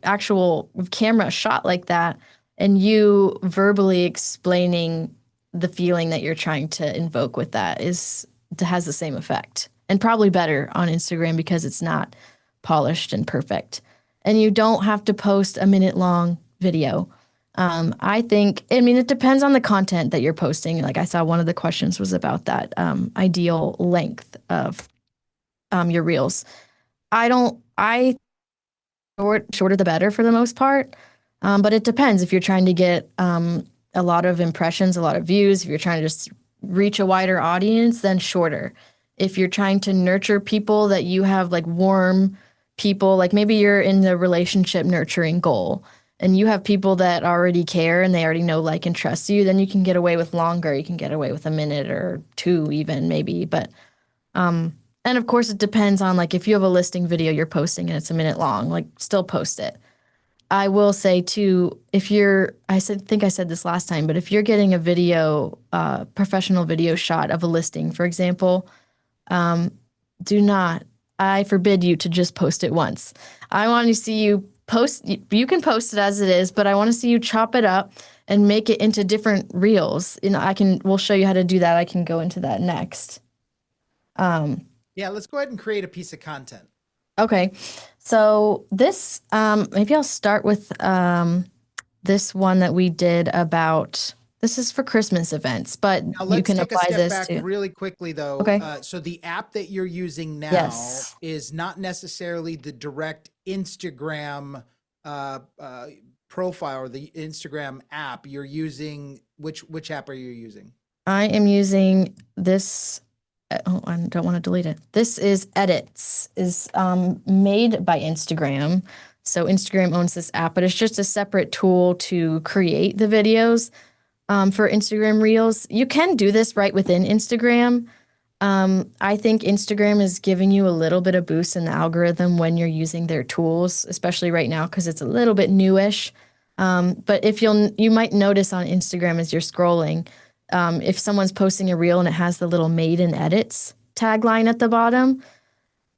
actual camera shot like that, and you verbally explaining the feeling that you're trying to invoke with that has the same effect, and probably better on Instagram because it's not polished and perfect. And you don't have to post a minute-long video. It depends on the content that you're posting. Like I saw one of the questions was about that ideal length of your reels. Shorter the better for the most part. But it depends if you're trying to get a lot of impressions, a lot of views. If you're trying to just reach a wider audience, then shorter. If you're trying to nurture people that you have like warm people, like maybe you're in the relationship nurturing goal and you have people that already care and they already know, like, and trust you, then you can get away with longer. You can get away with a minute or two even maybe. But, and of course it depends on like, if you have a listing video you're posting and it's a minute long, like still post it. I will say too, I think I said this last time, but if you're getting a video, professional video shot of a listing, for example, I forbid you to just post it once. I want to see you post, you can post it as it is, but I want to see you chop it up and make it into different reels. We'll show you how to do that. I can go into that next. Yeah, let's go ahead and create a piece of content. Okay. So this, maybe I'll start with this one that we did about, this is for Christmas events, but Now you let's can take a apply step this back to, really quickly though. okay. So the app that you're using now Yes. is not necessarily the direct Instagram profile or the Instagram app. You're using, which app are you using? I am using this. Oh, I don't want to delete it. This is Edits, is made by Instagram. So Instagram owns this app, but it's just a separate tool to create the videos for Instagram Reels. You can do this right within Instagram. I think Instagram is giving you a little bit of boost in the algorithm when you're using their tools, especially right now because it's a little bit newish. But if you might notice on Instagram as you're scrolling, if someone's posting a reel and it has the little made in edits tagline at the bottom,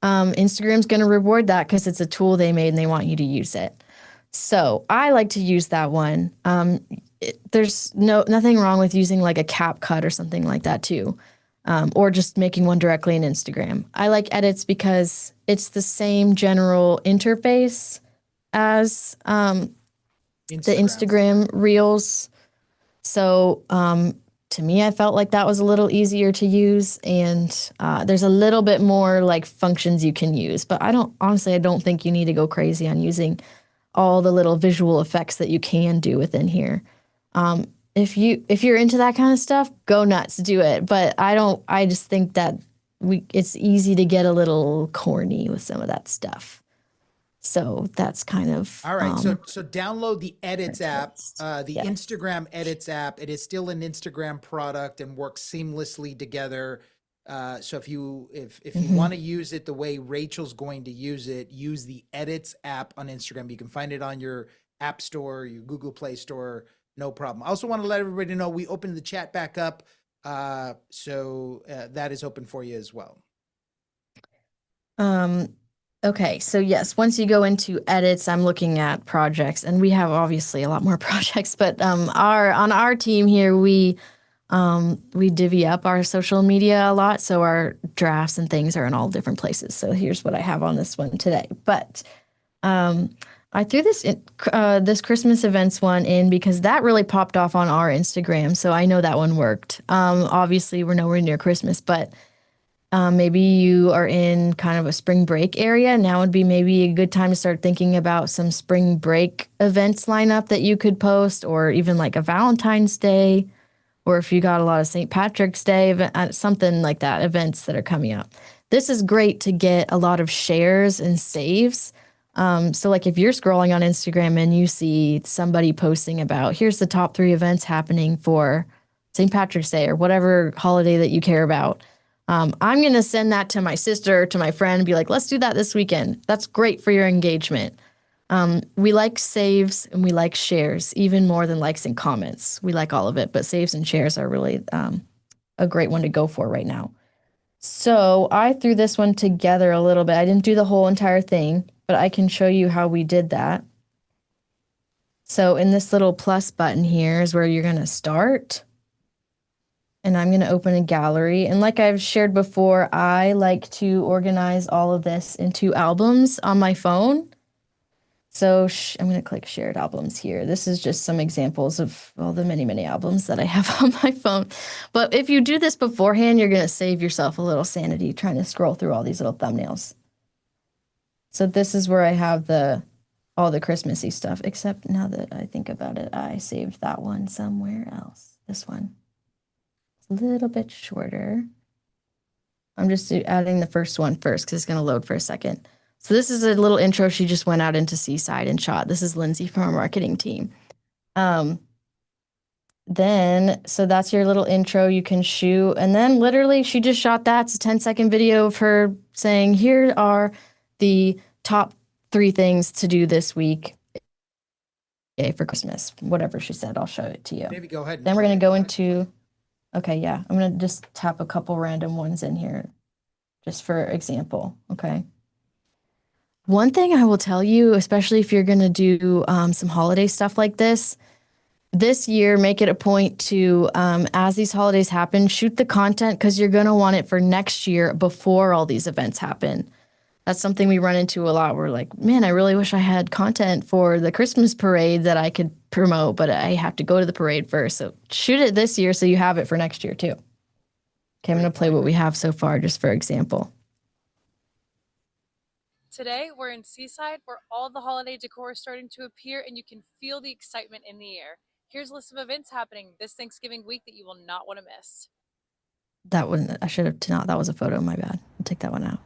Instagram's going to reward that because it's a tool they made and they want you to use it. So I like to use that one. There's nothing wrong with using like a CapCut or something like that too, or just making one directly in Instagram. I like Edits because it's the same general interface as the Instagram Reels. So to me, I felt like that was a little easier to use, and there's a little bit more like functions you can use. But I don't think you need to go crazy on using all the little visual effects that you can do within here. If you're into that kind of stuff, go nuts, do it. But I just think that it's easy to get a little corny with some of that stuff. So that's kind of all right. So download the Edits app, the yes. Instagram Edits app. It is still an Instagram product and works seamlessly together. So if you want to use it the way Rachel's going to use it, use the Edits app on Instagram. You can find it on your App Store, your Google Play Store, no problem. I also want to let everybody know we opened the chat back up, so that is open for you as well. Okay, so yes, once you go into edits, I'm looking at projects, and we have obviously a lot more projects, but on our team here, we divvy up our social media a lot, so our drafts and things are in all different places. So here's what I have on this one today. But I threw this Christmas events one in because that really popped off on our Instagram, so I know that one worked. Obviously, we're nowhere near Christmas, but maybe you are in kind of a spring break area. Now would be maybe a good time to start thinking about some spring break events lineup that you could post, or even like a Valentine's Day, or if you got a lot of St. Patrick's Day, something like that, events that are coming up. This is great to get a lot of shares and saves. So like if you're scrolling on Instagram and you see somebody posting about, here's the top 3 events happening for St. Patrick's Day or whatever holiday that you care about. I'm going to send that to my sister, to my friend, and be like, let's do that this weekend. That's great for your engagement. We like saves and we like shares even more than likes and comments. We like all of it, but saves and shares are really a great one to go for right now. So I threw this one together a little bit. I didn't do the whole entire thing, but I can show you how we did that. So in this little plus button here is where you're going to start. And I'm going to open a gallery. And like I've shared before, I like to organize all of this into albums on my phone. So I'm going to click shared albums here. This is just some examples of all the many, many albums that I have on my phone. But if you do this beforehand, you're going to save yourself a little sanity trying to scroll through all these little thumbnails. So this is where I have all the Christmassy stuff, except now that I think about it, I saved that one somewhere else. This one. A little bit shorter. I'm just adding the first one first because it's going to load for a second. So this is a little intro. She just went out into Seaside and shot. This is Lindsay from our marketing team. So that's your little intro you can shoot. And then literally she just shot that. It's a 10-second video of her saying, here are the top 3 things to do this week for Christmas. Whatever she said, I'll show it to you. Maybe go ahead. Then we're going to go into... Okay, yeah, I'm going to just tap a couple random ones in here just for example, okay? One thing I will tell you, especially if you're going to do some holiday stuff like this, this year, make it a point to, as these holidays happen, shoot the content because you're going to want it for next year before all these events happen. That's something we run into a lot. We're like, man, I really wish I had content for the Christmas parade that I could promote, but I have to go to the parade first. So shoot it this year so you have it for next year too. Okay, I'm going to play what we have so far just for example. Today, we're in Seaside where all the holiday decor is starting to appear and you can feel the excitement in the air. Here's a list of events happening this Thanksgiving week that you will not want to miss. That one, I should have not. That was a photo, my bad. I'll take that one out.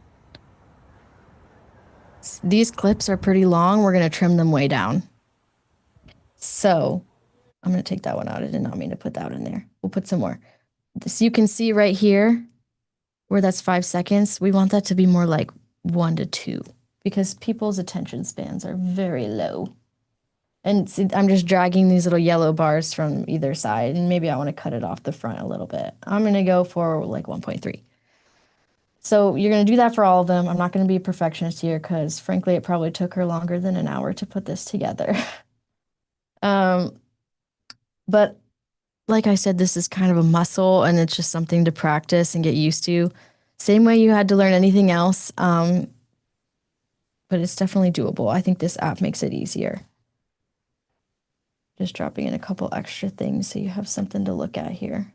These clips are pretty long. We're going to trim them way down. So I'm going to take that one out. I did not mean to put that in there. We'll put some more. This you can see right here where that's 5 seconds. We want that to be more like 1 to 2 because people's attention spans are very low. And see, I'm just dragging these little yellow bars from either side, and maybe I want to cut it off the front a little bit. I'm going to go for like 1.3. So you're going to do that for all of them. I'm not going to be a perfectionist here because frankly, it probably took her longer than an hour to put this together. But like I said, this is kind of a muscle and it's just something to practice and get used to. Same way you had to learn anything else. But it's definitely doable. I think this app makes it easier. Just dropping in a couple extra things so you have something to look at here.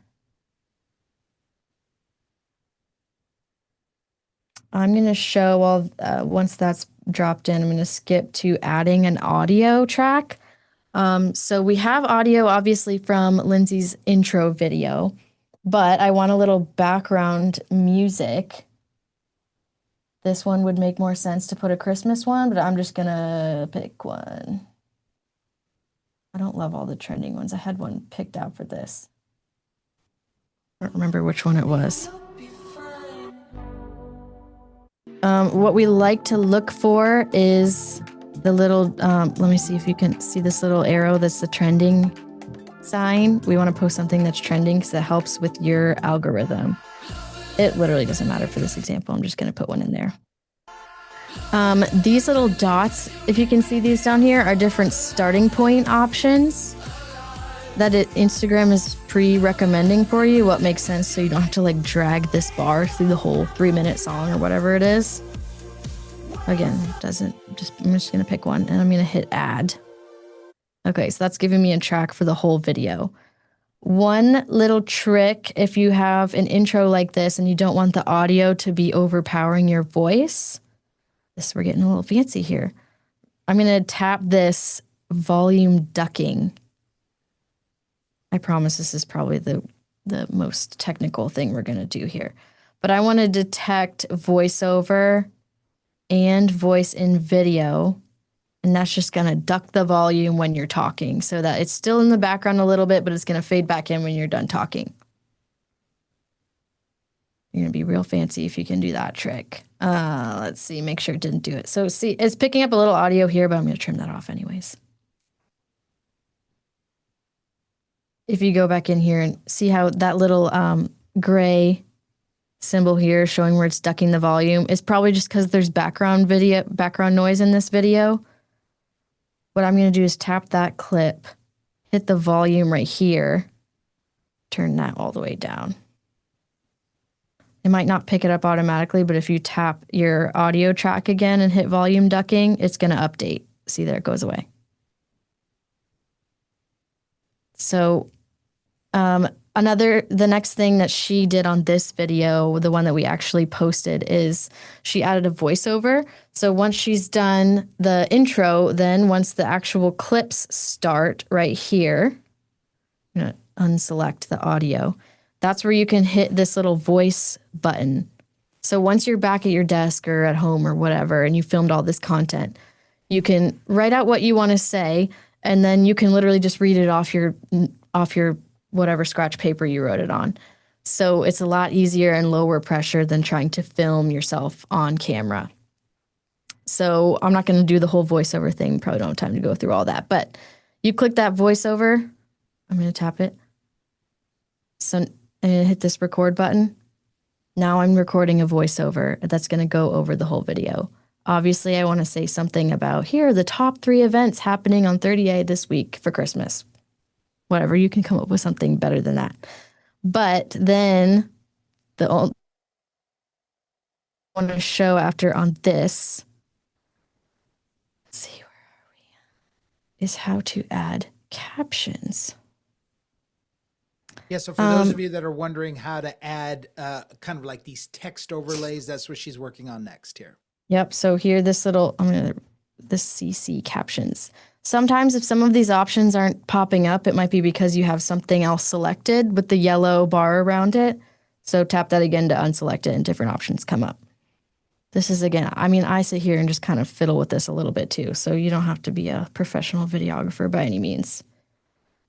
I'm going to show all, once that's dropped in, I'm going to skip to adding an audio track. So we have audio obviously from Lindsay's intro video, but I want a little background music. This one would make more sense to put a Christmas one, but I'm just going to pick one. I don't love all the trending ones. I had one picked out for this. I don't remember which one it was. What we like to look for is the little, let me see if you can see this little arrow that's the trending sign. We want to post something that's trending because it helps with your algorithm. It literally doesn't matter for this example. I'm just going to put one in there. These little dots, if you can see these down here, are different starting point options that Instagram is pre-recommending for you. What makes sense so you don't have to like drag this bar through the whole 3-minute song or whatever it is. Again, I'm just going to pick one and I'm going to hit add. Okay, so that's giving me a track for the whole video. One little trick, if you have an intro like this and you don't want the audio to be overpowering your voice, we're getting a little fancy here. I'm going to tap this volume ducking. I promise this is probably the most technical thing we're going to do here. But I want to detect voiceover and voice in video. And that's just going to duck the volume when you're talking so that it's still in the background a little bit, but it's going to fade back in when you're done talking. You're going to be real fancy if you can do that trick. Let's see, make sure it didn't do it. So see, it's picking up a little audio here, but I'm going to trim that off anyways. If you go back in here and see how that little gray symbol here showing where it's ducking the volume is probably just because there's background noise in this video. What I'm going to do is tap that clip, hit the volume right here, turn that all the way down. It might not pick it up automatically, but if you tap your audio track again and hit volume ducking, it's going to update. See, there it goes away. So the next thing that she did on this video, the one that we actually posted, is she added a voiceover. So once she's done the intro, then once the actual clips start right here, I'm going to unselect the audio. That's where you can hit this little voice button. So once you're back at your desk or at home or whatever, and you filmed all this content, you can write out what you want to say, and then you can literally just read it off your whatever scratch paper you wrote it on. So it's a lot easier and lower pressure than trying to film yourself on camera. So I'm not going to do the whole voiceover thing. Probably don't have time to go through all that. But you click that voiceover. I'm going to tap it. So I'm going to hit this record button. Now I'm recording a voiceover that's going to go over the whole video. Obviously, I want to say something about here are the top 3 events happening on 30A this week for Christmas. whatever, you can come up with something better than that. But then the only I want to show after on this, let's see, where are we? Is how to add captions. Yeah, so for those of you that are wondering how to add kind of like these text overlays, that's what she's working on next here. Yep. So here, this CC captions. Sometimes if some of these options aren't popping up, it might be because you have something else selected with the yellow bar around it. So tap that again to unselect it and different options come up. This is, again, I mean, I sit here and just kind of fiddle with this a little bit too. So you don't have to be a professional videographer by any means.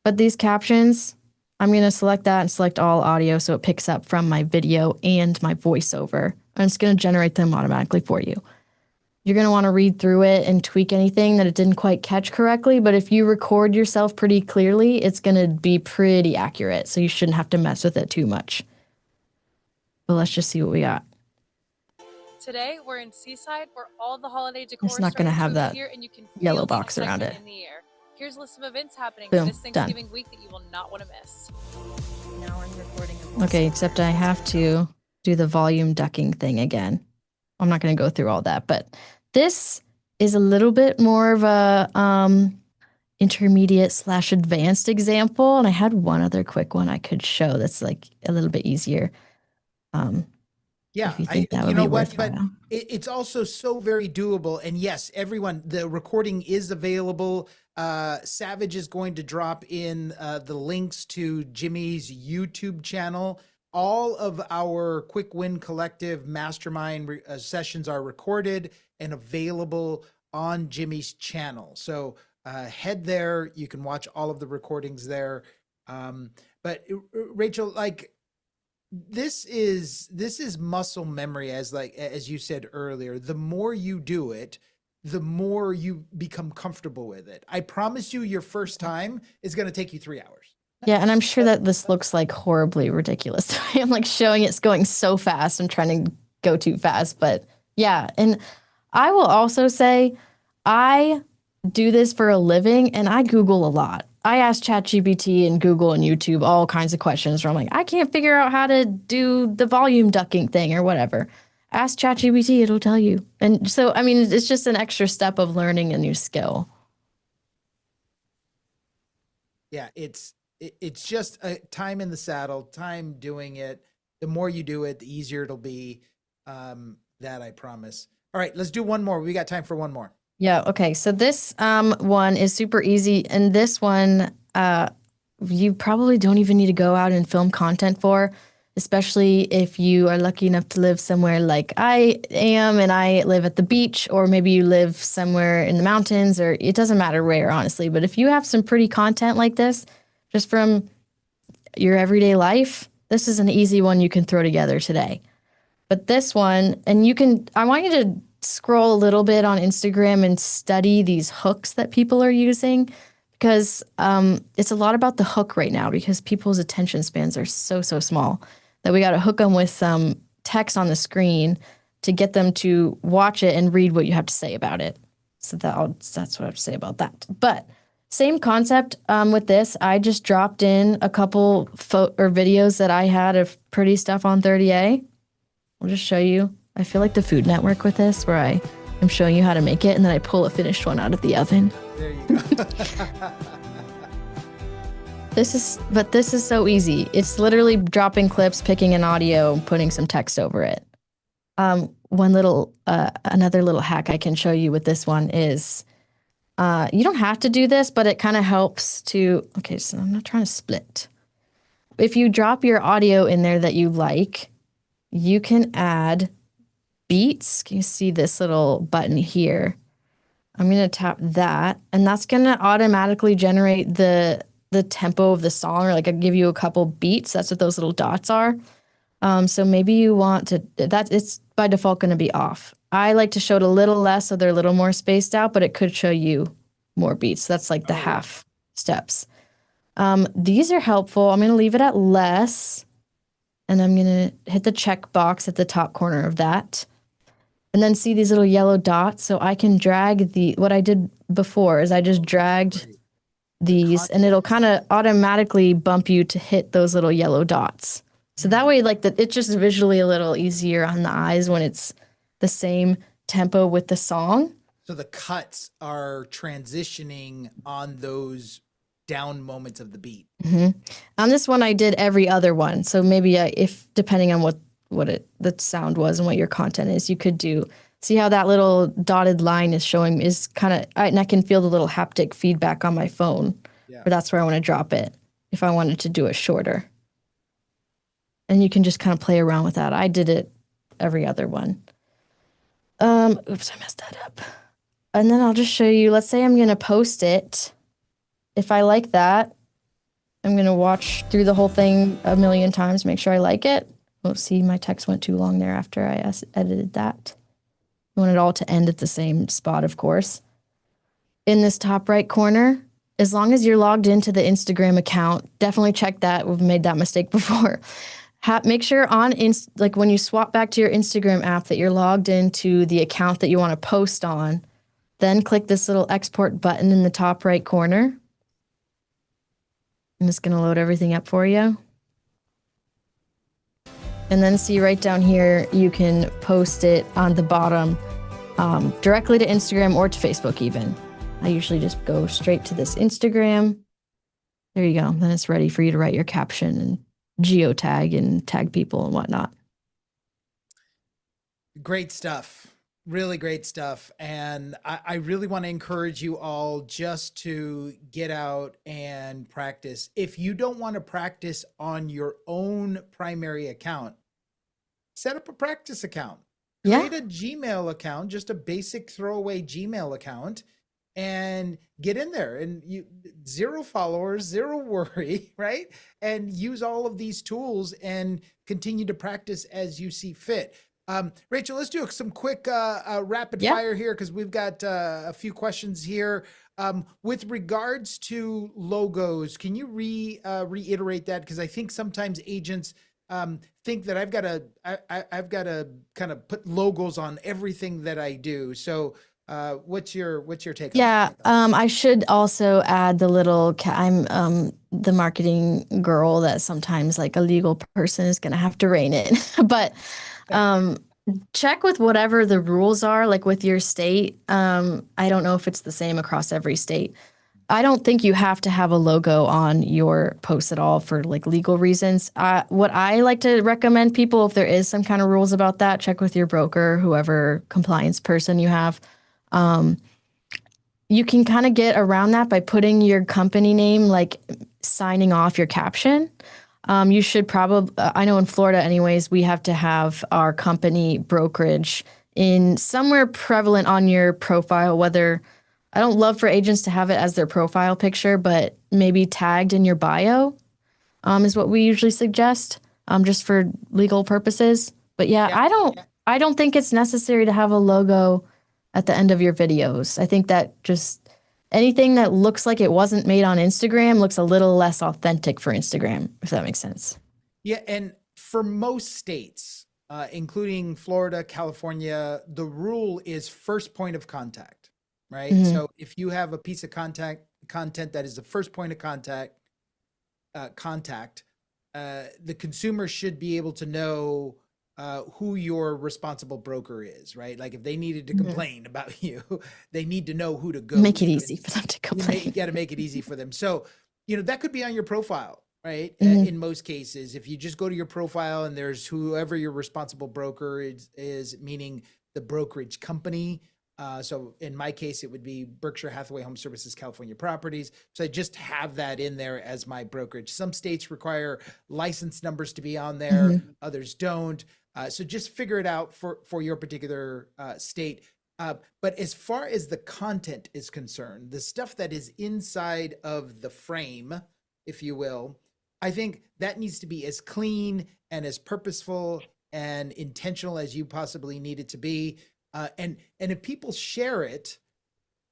But these captions, I'm going to select that and select all audio so it picks up from my video and my voiceover. And it's going to generate them automatically for you. You're going to want to read through it and tweak anything that it didn't quite catch correctly. But if you record yourself pretty clearly, it's going to be pretty accurate. So you shouldn't have to mess with it too much. But let's just see what we got. Today, we're in Seaside, where all the holiday decor It's not going to have that yellow box around it. in the air. Here's a list of events happening Boom, this Thanksgiving week that you will not want to miss. Now I'm recording. Okay, except I have to do the volume ducking thing again. I'm not going to go through all that, but this is a little bit more of a intermediate/advanced example. And I had one other quick one I could show that's like a little bit easier. Yeah, you know what? But it's also so very doable. And yes, everyone, the recording is available. Savage is going to drop in the links to Jimmy's YouTube channel. All of our Quick Win Collective Mastermind sessions are recorded and available on Jimmy's channel. So head there. You can watch all of the recordings there. But Rachel, like, this is muscle memory, as you said earlier. The more you do it, the more you become comfortable with it. I promise you, your first time is going to take you 3 hours. Yeah, and I'm sure that this looks like horribly ridiculous. I'm like showing it's going so fast. I'm trying to go too fast, but yeah. And I will also say I do this for a living and I Google a lot. I ask ChatGPT and Google and YouTube all kinds of questions where I'm like, I can't figure out how to do the volume ducking thing or whatever. Ask ChatGPT, it'll tell you. And so, I mean, it's just an extra step of learning a new skill. Yeah, it's just a time in the saddle, time doing it. The more you do it, the easier it'll be. That I promise. All right, let's do one more. We got time for one more. Yeah. Okay. So this one is super easy. And this one, you probably don't even need to go out and film content for, especially if you are lucky enough to live somewhere like I am and I live at the beach, or maybe you live somewhere in the mountains, or it doesn't matter where, honestly. But if you have some pretty content like this, just from your everyday life, this is an easy one you can throw together today. But this one, and I want you to scroll a little bit on Instagram and study these hooks that people are using, because it's a lot about the hook right now, because people's attention spans are so small that we got to hook them with some text on the screen to get them to watch it and read what you have to say about it. So that's what I have to say about that. But same concept with this. I just dropped in a couple videos that I had of pretty stuff on 30A. I'll just show you. I feel like the Food Network with this, where I am showing you how to make it and then I pull a finished one out of the oven. There you go. This is so easy. It's literally dropping clips, picking an audio, putting some text over it. Another little hack I can show you with this one is, you don't have to do this, but it kind of helps to, okay, so I'm not trying to split. If you drop your audio in there that you like, you can add beats. Can you see this little button here? I'm going to tap that, and that's going to automatically generate the tempo of the song, or like I'll give you a couple beats. That's what those little dots are. So maybe you want to, it's by default going to be off. I like to show it a little less so they're a little more spaced out, but it could show you more beats. That's like the half steps. These are helpful. I'm going to leave it at less, and I'm going to hit the check box at the top corner of that. And then see these little yellow dots. So I can drag what I did before is I just dragged these, and it'll kind of automatically bump you to hit those little yellow dots. So that way, like it's just visually a little easier on the eyes when it's the same tempo with the song. So the cuts are transitioning on those down moments of the beat. On this one, I did every other one. So maybe if depending on what the sound was and what your content is, you could see how that little dotted line is showing is kind of, and I can feel the little haptic feedback on my phone. Yeah. But that's where I want to drop it if I wanted to do it shorter. And you can just kind of play around with that. I did it every other one. Oops, I messed that up. And then I'll just show you, let's say I'm going to post it. If I like that, I'm going to watch through the whole thing a million times, make sure I like it. Oh, see, my text went too long there after I edited that. You want it all to end at the same spot, of course. In this top right corner, as long as you're logged into the Instagram account, definitely check that. We've made that mistake before. Make sure like when you swap back to your Instagram app that you're logged into the account that you want to post on. Then click this little export button in the top right corner. I'm just going to load everything up for you. And then see right down here, you can post it on the bottom directly to Instagram or to Facebook even. I usually just go straight to this Instagram. There you go. Then it's ready for you to write your caption and geotag and tag people and whatnot. Great stuff. Really great stuff. And I really want to encourage you all just to get out and practice. If you don't want to practice on your own primary account, set up a practice account. Create a Gmail account, just a basic throwaway Gmail account, and get in there. And 0 followers, 0 worry, right? And use all of these tools and continue to practice as you see fit. Rachel, let's do some quick rapid fire here because we've got a few questions here. With regards to logos, can you reiterate that? Because I think sometimes agents think that I've got to kind of put logos on everything that I do. So what's your take on that? I should also add the little, I'm the marketing girl that sometimes like a legal person is going to have to rein it. But check with whatever the rules are, like with your state. I don't know if it's the same across every state. I don't think you have to have a logo on your post at all for like legal reasons. What I like to recommend people, if there is some kind of rules about that, check with your broker, whoever compliance person you have. You can kind of get around that by putting your company name, like signing off your caption. You should probably, I know in Florida anyways, we have to have our company brokerage in somewhere prevalent on your profile, whether, I don't love for agents to have it as their profile picture, but maybe tagged in your bio is what we usually suggest, just for legal purposes. But I don't think it's necessary to have a logo at the end of your videos. I think that just anything that looks like it wasn't made on Instagram looks a little less authentic for Instagram, if that makes sense. Yeah, and for most states, including Florida, California, the rule is first point of contact, right? Mhm. So if you have a piece of content that is the first point of contact, the consumer should be able to know who your responsible broker is, right? Like if they needed to complain about you, they need to know who to go. Make it easy for them to complain. You got to make it easy for them. So, that could be on your profile, right? Mhm. In most cases, if you just go to your profile and there's whoever your responsible broker is meaning the brokerage company. So in my case, it would be Berkshire Hathaway HomeServices California Properties. So I just have that in there as my brokerage. Some states require license numbers to be on there, others don't. So just figure it out for your particular state. But as far as the content is concerned, the stuff that is inside of the frame, if you will, I think that needs to be as clean and as purposeful and intentional as you possibly need it to be. And if people share it,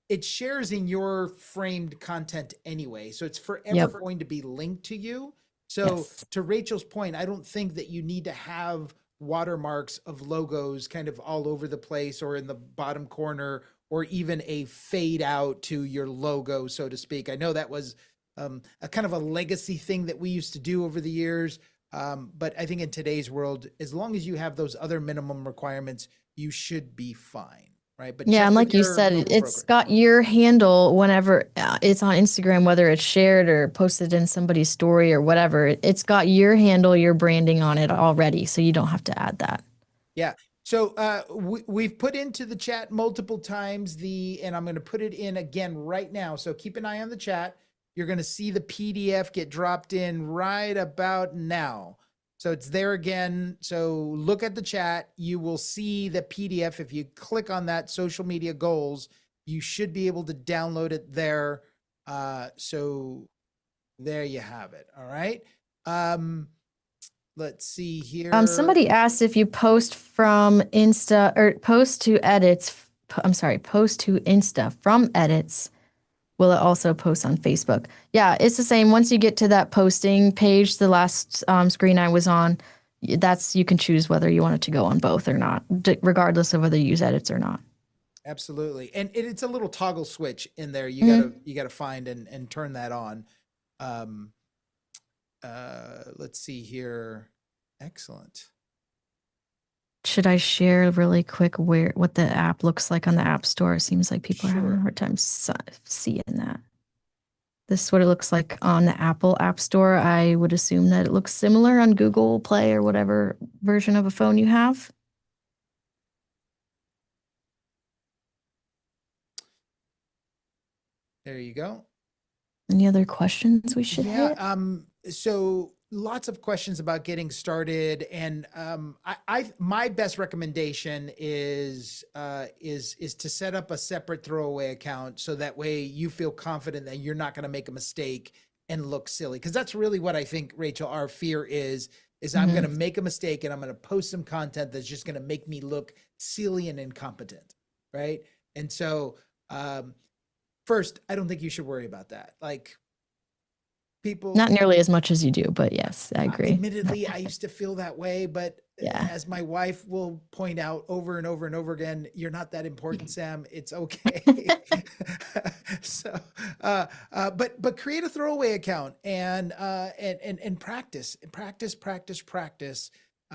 it shares in your framed content anyway. So it's forever going to be linked to you. So to Rachel's point, I don't think that you need to have watermarks of logos kind of all over the place or in the bottom corner or even a fade out to your logo, so to speak. I know that was a kind of a legacy thing that we used to do over the years. But I think in today's world, as long as you have those other minimum requirements, you should be fine, right? But Yeah, check and with like you your said, local it's broker. got your handle whenever it's on Instagram, whether it's shared or posted in somebody's story or whatever. It's got your handle, your branding on it already, so you don't have to add that. Yeah. So we've put into the chat multiple times and I'm going to put it in again right now. So keep an eye on the chat. You're going to see the PDF get dropped in right about now. So it's there again. So look at the chat. You will see the PDF. If you click on that social media goals, you should be able to download it there. So there you have it. All right. Let's see here. Somebody asked if you post from Insta or post to edits. Post to Insta from edits. Will it also post on Facebook? Yeah, it's the same. Once you get to that posting page, the last screen I was on, you can choose whether you want it to go on both or not, regardless of whether you use edits or not. Absolutely. And it's a little toggle switch in there. You gotta find and turn that on. Let's see here. Excellent. Should I share really quick what the app looks like on the App Store? It seems like people are having a hard time seeing that. This is what it looks like on the Apple App Store. I would assume that it looks similar on Google Play or whatever version of a phone you have. There you go. Any other questions we should hit? So lots of questions about getting started, and my best recommendation is to set up a separate throwaway account, so that way you feel confident that you're not going to make a mistake and look silly. Because that's really what I think, Rachel, our fear is I'm going to make a mistake and I'm going to post some content that's just going to make me look silly and incompetent, right? And so first, I don't think you should worry about that. Like, people, Not nearly as much as you do, but yes, I agree. Admittedly, I used to feel that way, but Yeah. as my wife will point out over and over and over again, you're not that important, Sam. It's okay. So, but create a throwaway account and practice.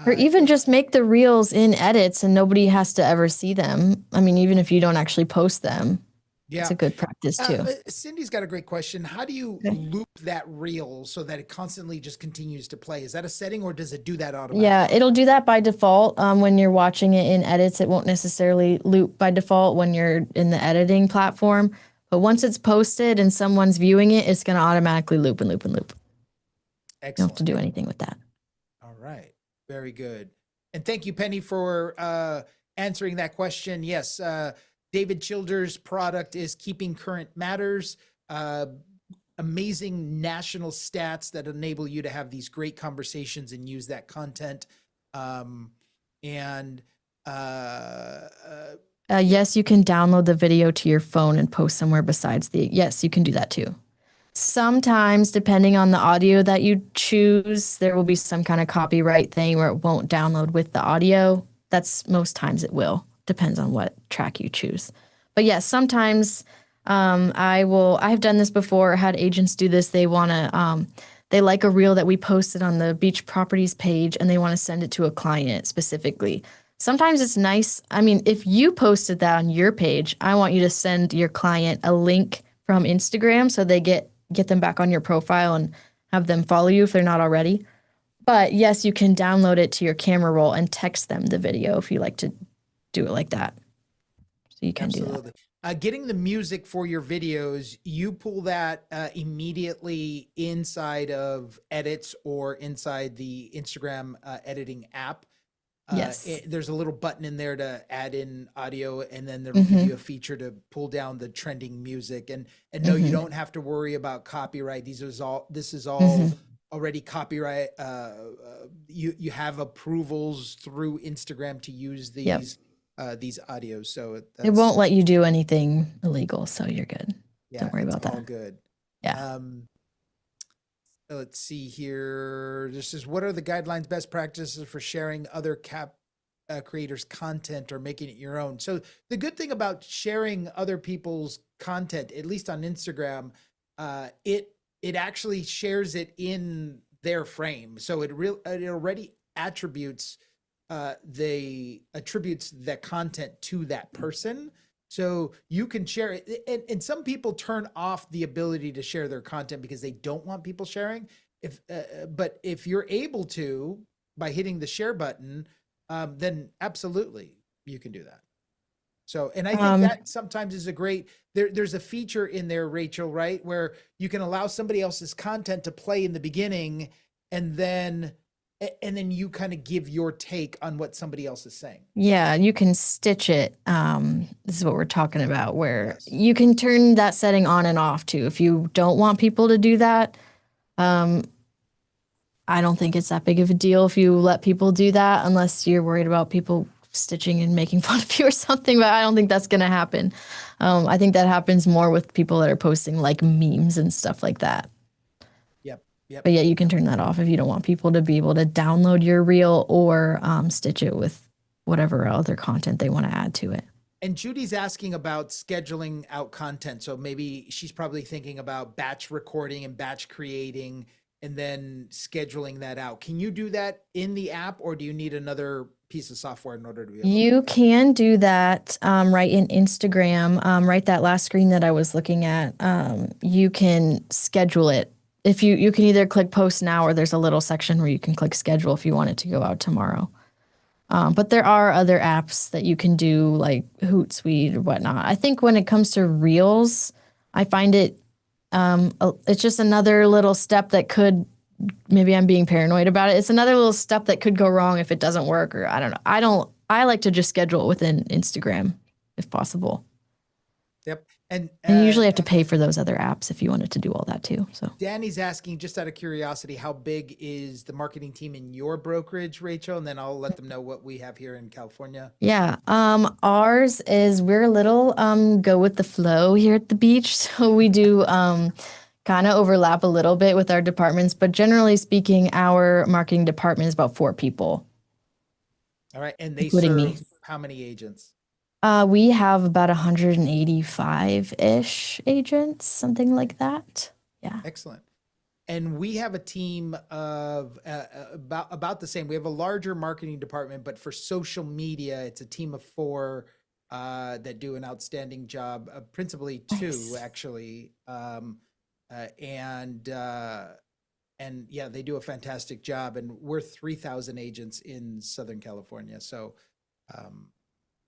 Or even just make the reels in edits and nobody has to ever see them. I mean, even if you don't actually post them, it's a good practice too. Cindy's got a great question. How do you loop that reel so that it constantly just continues to play? Is that a setting, or does it do that automatically? Yeah, it'll do that by default. When you're watching it in edits, it won't necessarily loop by default when you're in the editing platform. But once it's posted and someone's viewing it, it's going to automatically loop and loop and loop. Excellent. You don't have to do anything with that. All right. Very good. And thank you, Penny, for answering that question. Yes, David Childers' product is Keeping Current Matters. Amazing national stats that enable you to have these great conversations and use that content. Yes, you can download the video to your phone and post somewhere besides yes, you can do that too. Sometimes, depending on the audio that you choose, there will be some kind of copyright thing where it won't download with the audio. Most times it will. Depends on what track you choose. But yes, sometimes I've done this before, had agents do this. They want to, they like a reel that we posted on the beach properties page and they want to send it to a client specifically. Sometimes it's nice. I mean, if you posted that on your page, I want you to send your client a link from Instagram so they get them back on your profile and have them follow you if they're not already. But yes, you can download it to your camera roll and text them the video if you like to do it like that. So you can do that. Getting the music for your videos, you pull that immediately inside of edits or inside the Instagram editing app. Yes. There's a little button in there to add in audio, and then there'll give you a feature to pull down the trending music. And no, you don't have to worry about copyright. This is all already copyright. You have approvals through Instagram to use these audios. So it won't let you do anything illegal. So you're good. Yeah, don't worry about that. All good. Yeah. Let's see here. This is, what are the guidelines, best practices for sharing other creators' content or making it your own. So the good thing about sharing other people's content, at least on Instagram, it actually shares it in their frame. So it already attributes the content to that person. So you can share it. And some people turn off the ability to share their content because they don't want people sharing. But if you're able to, by hitting the share button, then absolutely you can do that. So, and I think that sometimes is a great, there's a feature in there, Rachel, right? Where you can allow somebody else's content to play in the beginning, and then you kind of give your take on what somebody else is saying. Yeah, you can stitch it. This is what we're talking about, where Yes. you can turn that setting on and off too. If you don't want people to do that, I don't think it's that big of a deal if you let people do that, unless you're worried about people stitching and making fun of you or something, but I don't think that's going to happen. I think that happens more with people that are posting like memes and stuff like that. Yep. But yeah, you can turn that off if you don't want people to be able to download your reel or stitch it with whatever other content they want to add to it. And Judy's asking about scheduling out content. So maybe she's probably thinking about batch recording and batch creating and then scheduling that out. Can you do that in the app, or do you need another piece of software in order to be able to? You can do that right in Instagram. Right, that last screen that I was looking at, you can schedule it. If you can either click post now, or there's a little section where you can click schedule if you want it to go out tomorrow. But there are other apps that you can do, like Hootsuite or whatnot. I think when it comes to Reels, I find it's just another little step that could, maybe I'm being paranoid about it. It's another little step that could go wrong if it doesn't work, or I don't know. I like to just schedule it within Instagram if possible. Yep. And you usually have to pay for those other apps if you wanted to do all that too. So Danny's asking, just out of curiosity, how big is the marketing team in your brokerage, Rachel? And then I'll let them know what we have here in California. yeah, ours is, we're a little go with the flow here at the beach. So we do kind of overlap a little bit with our departments, but generally speaking, our marketing department is about 4 people. All right. And they Including serve me. how many agents? We have about 185-ish agents, something like that. Yeah. Excellent. And we have a team of about the same. We have a larger marketing department, but for social media, it's a team of 4 that do an outstanding job. Principally 2, Nice. actually. And yeah, they do a fantastic job. And we're 3,000 agents in Southern California. So,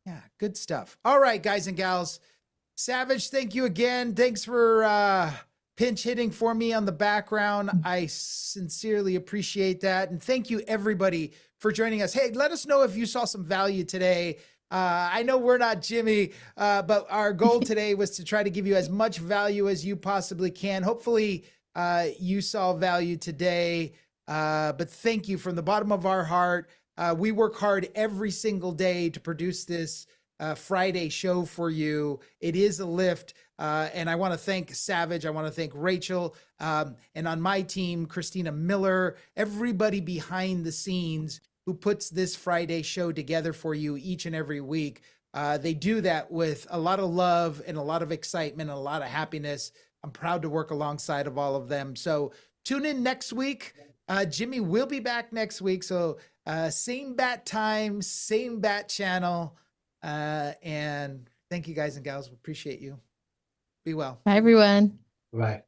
yeah, good stuff. All right, guys and gals. Savage, thank you again. Thanks for pinch hitting for me on the background. I sincerely appreciate that. And thank you, everybody, for joining us. Hey, let us know if you saw some value today. I know we're not Jimmy, but our goal today was to try to give you as much value as you possibly can. Hopefully, you saw value today. But thank you from the bottom of our heart. We work hard every single day to produce this Friday show for you. It is a lift. And I want to thank Savage. I want to thank Rachel. And on my team, Christina Miller, everybody behind the scenes who puts this Friday show together for you each and every week. They do that with a lot of love and a lot of excitement and a lot of happiness. I'm proud to work alongside of all of them. So tune in next week. Jimmy will be back next week. So same bat time, same bat channel. And thank you, guys and gals. We appreciate you. Be well. Bye, everyone. Right.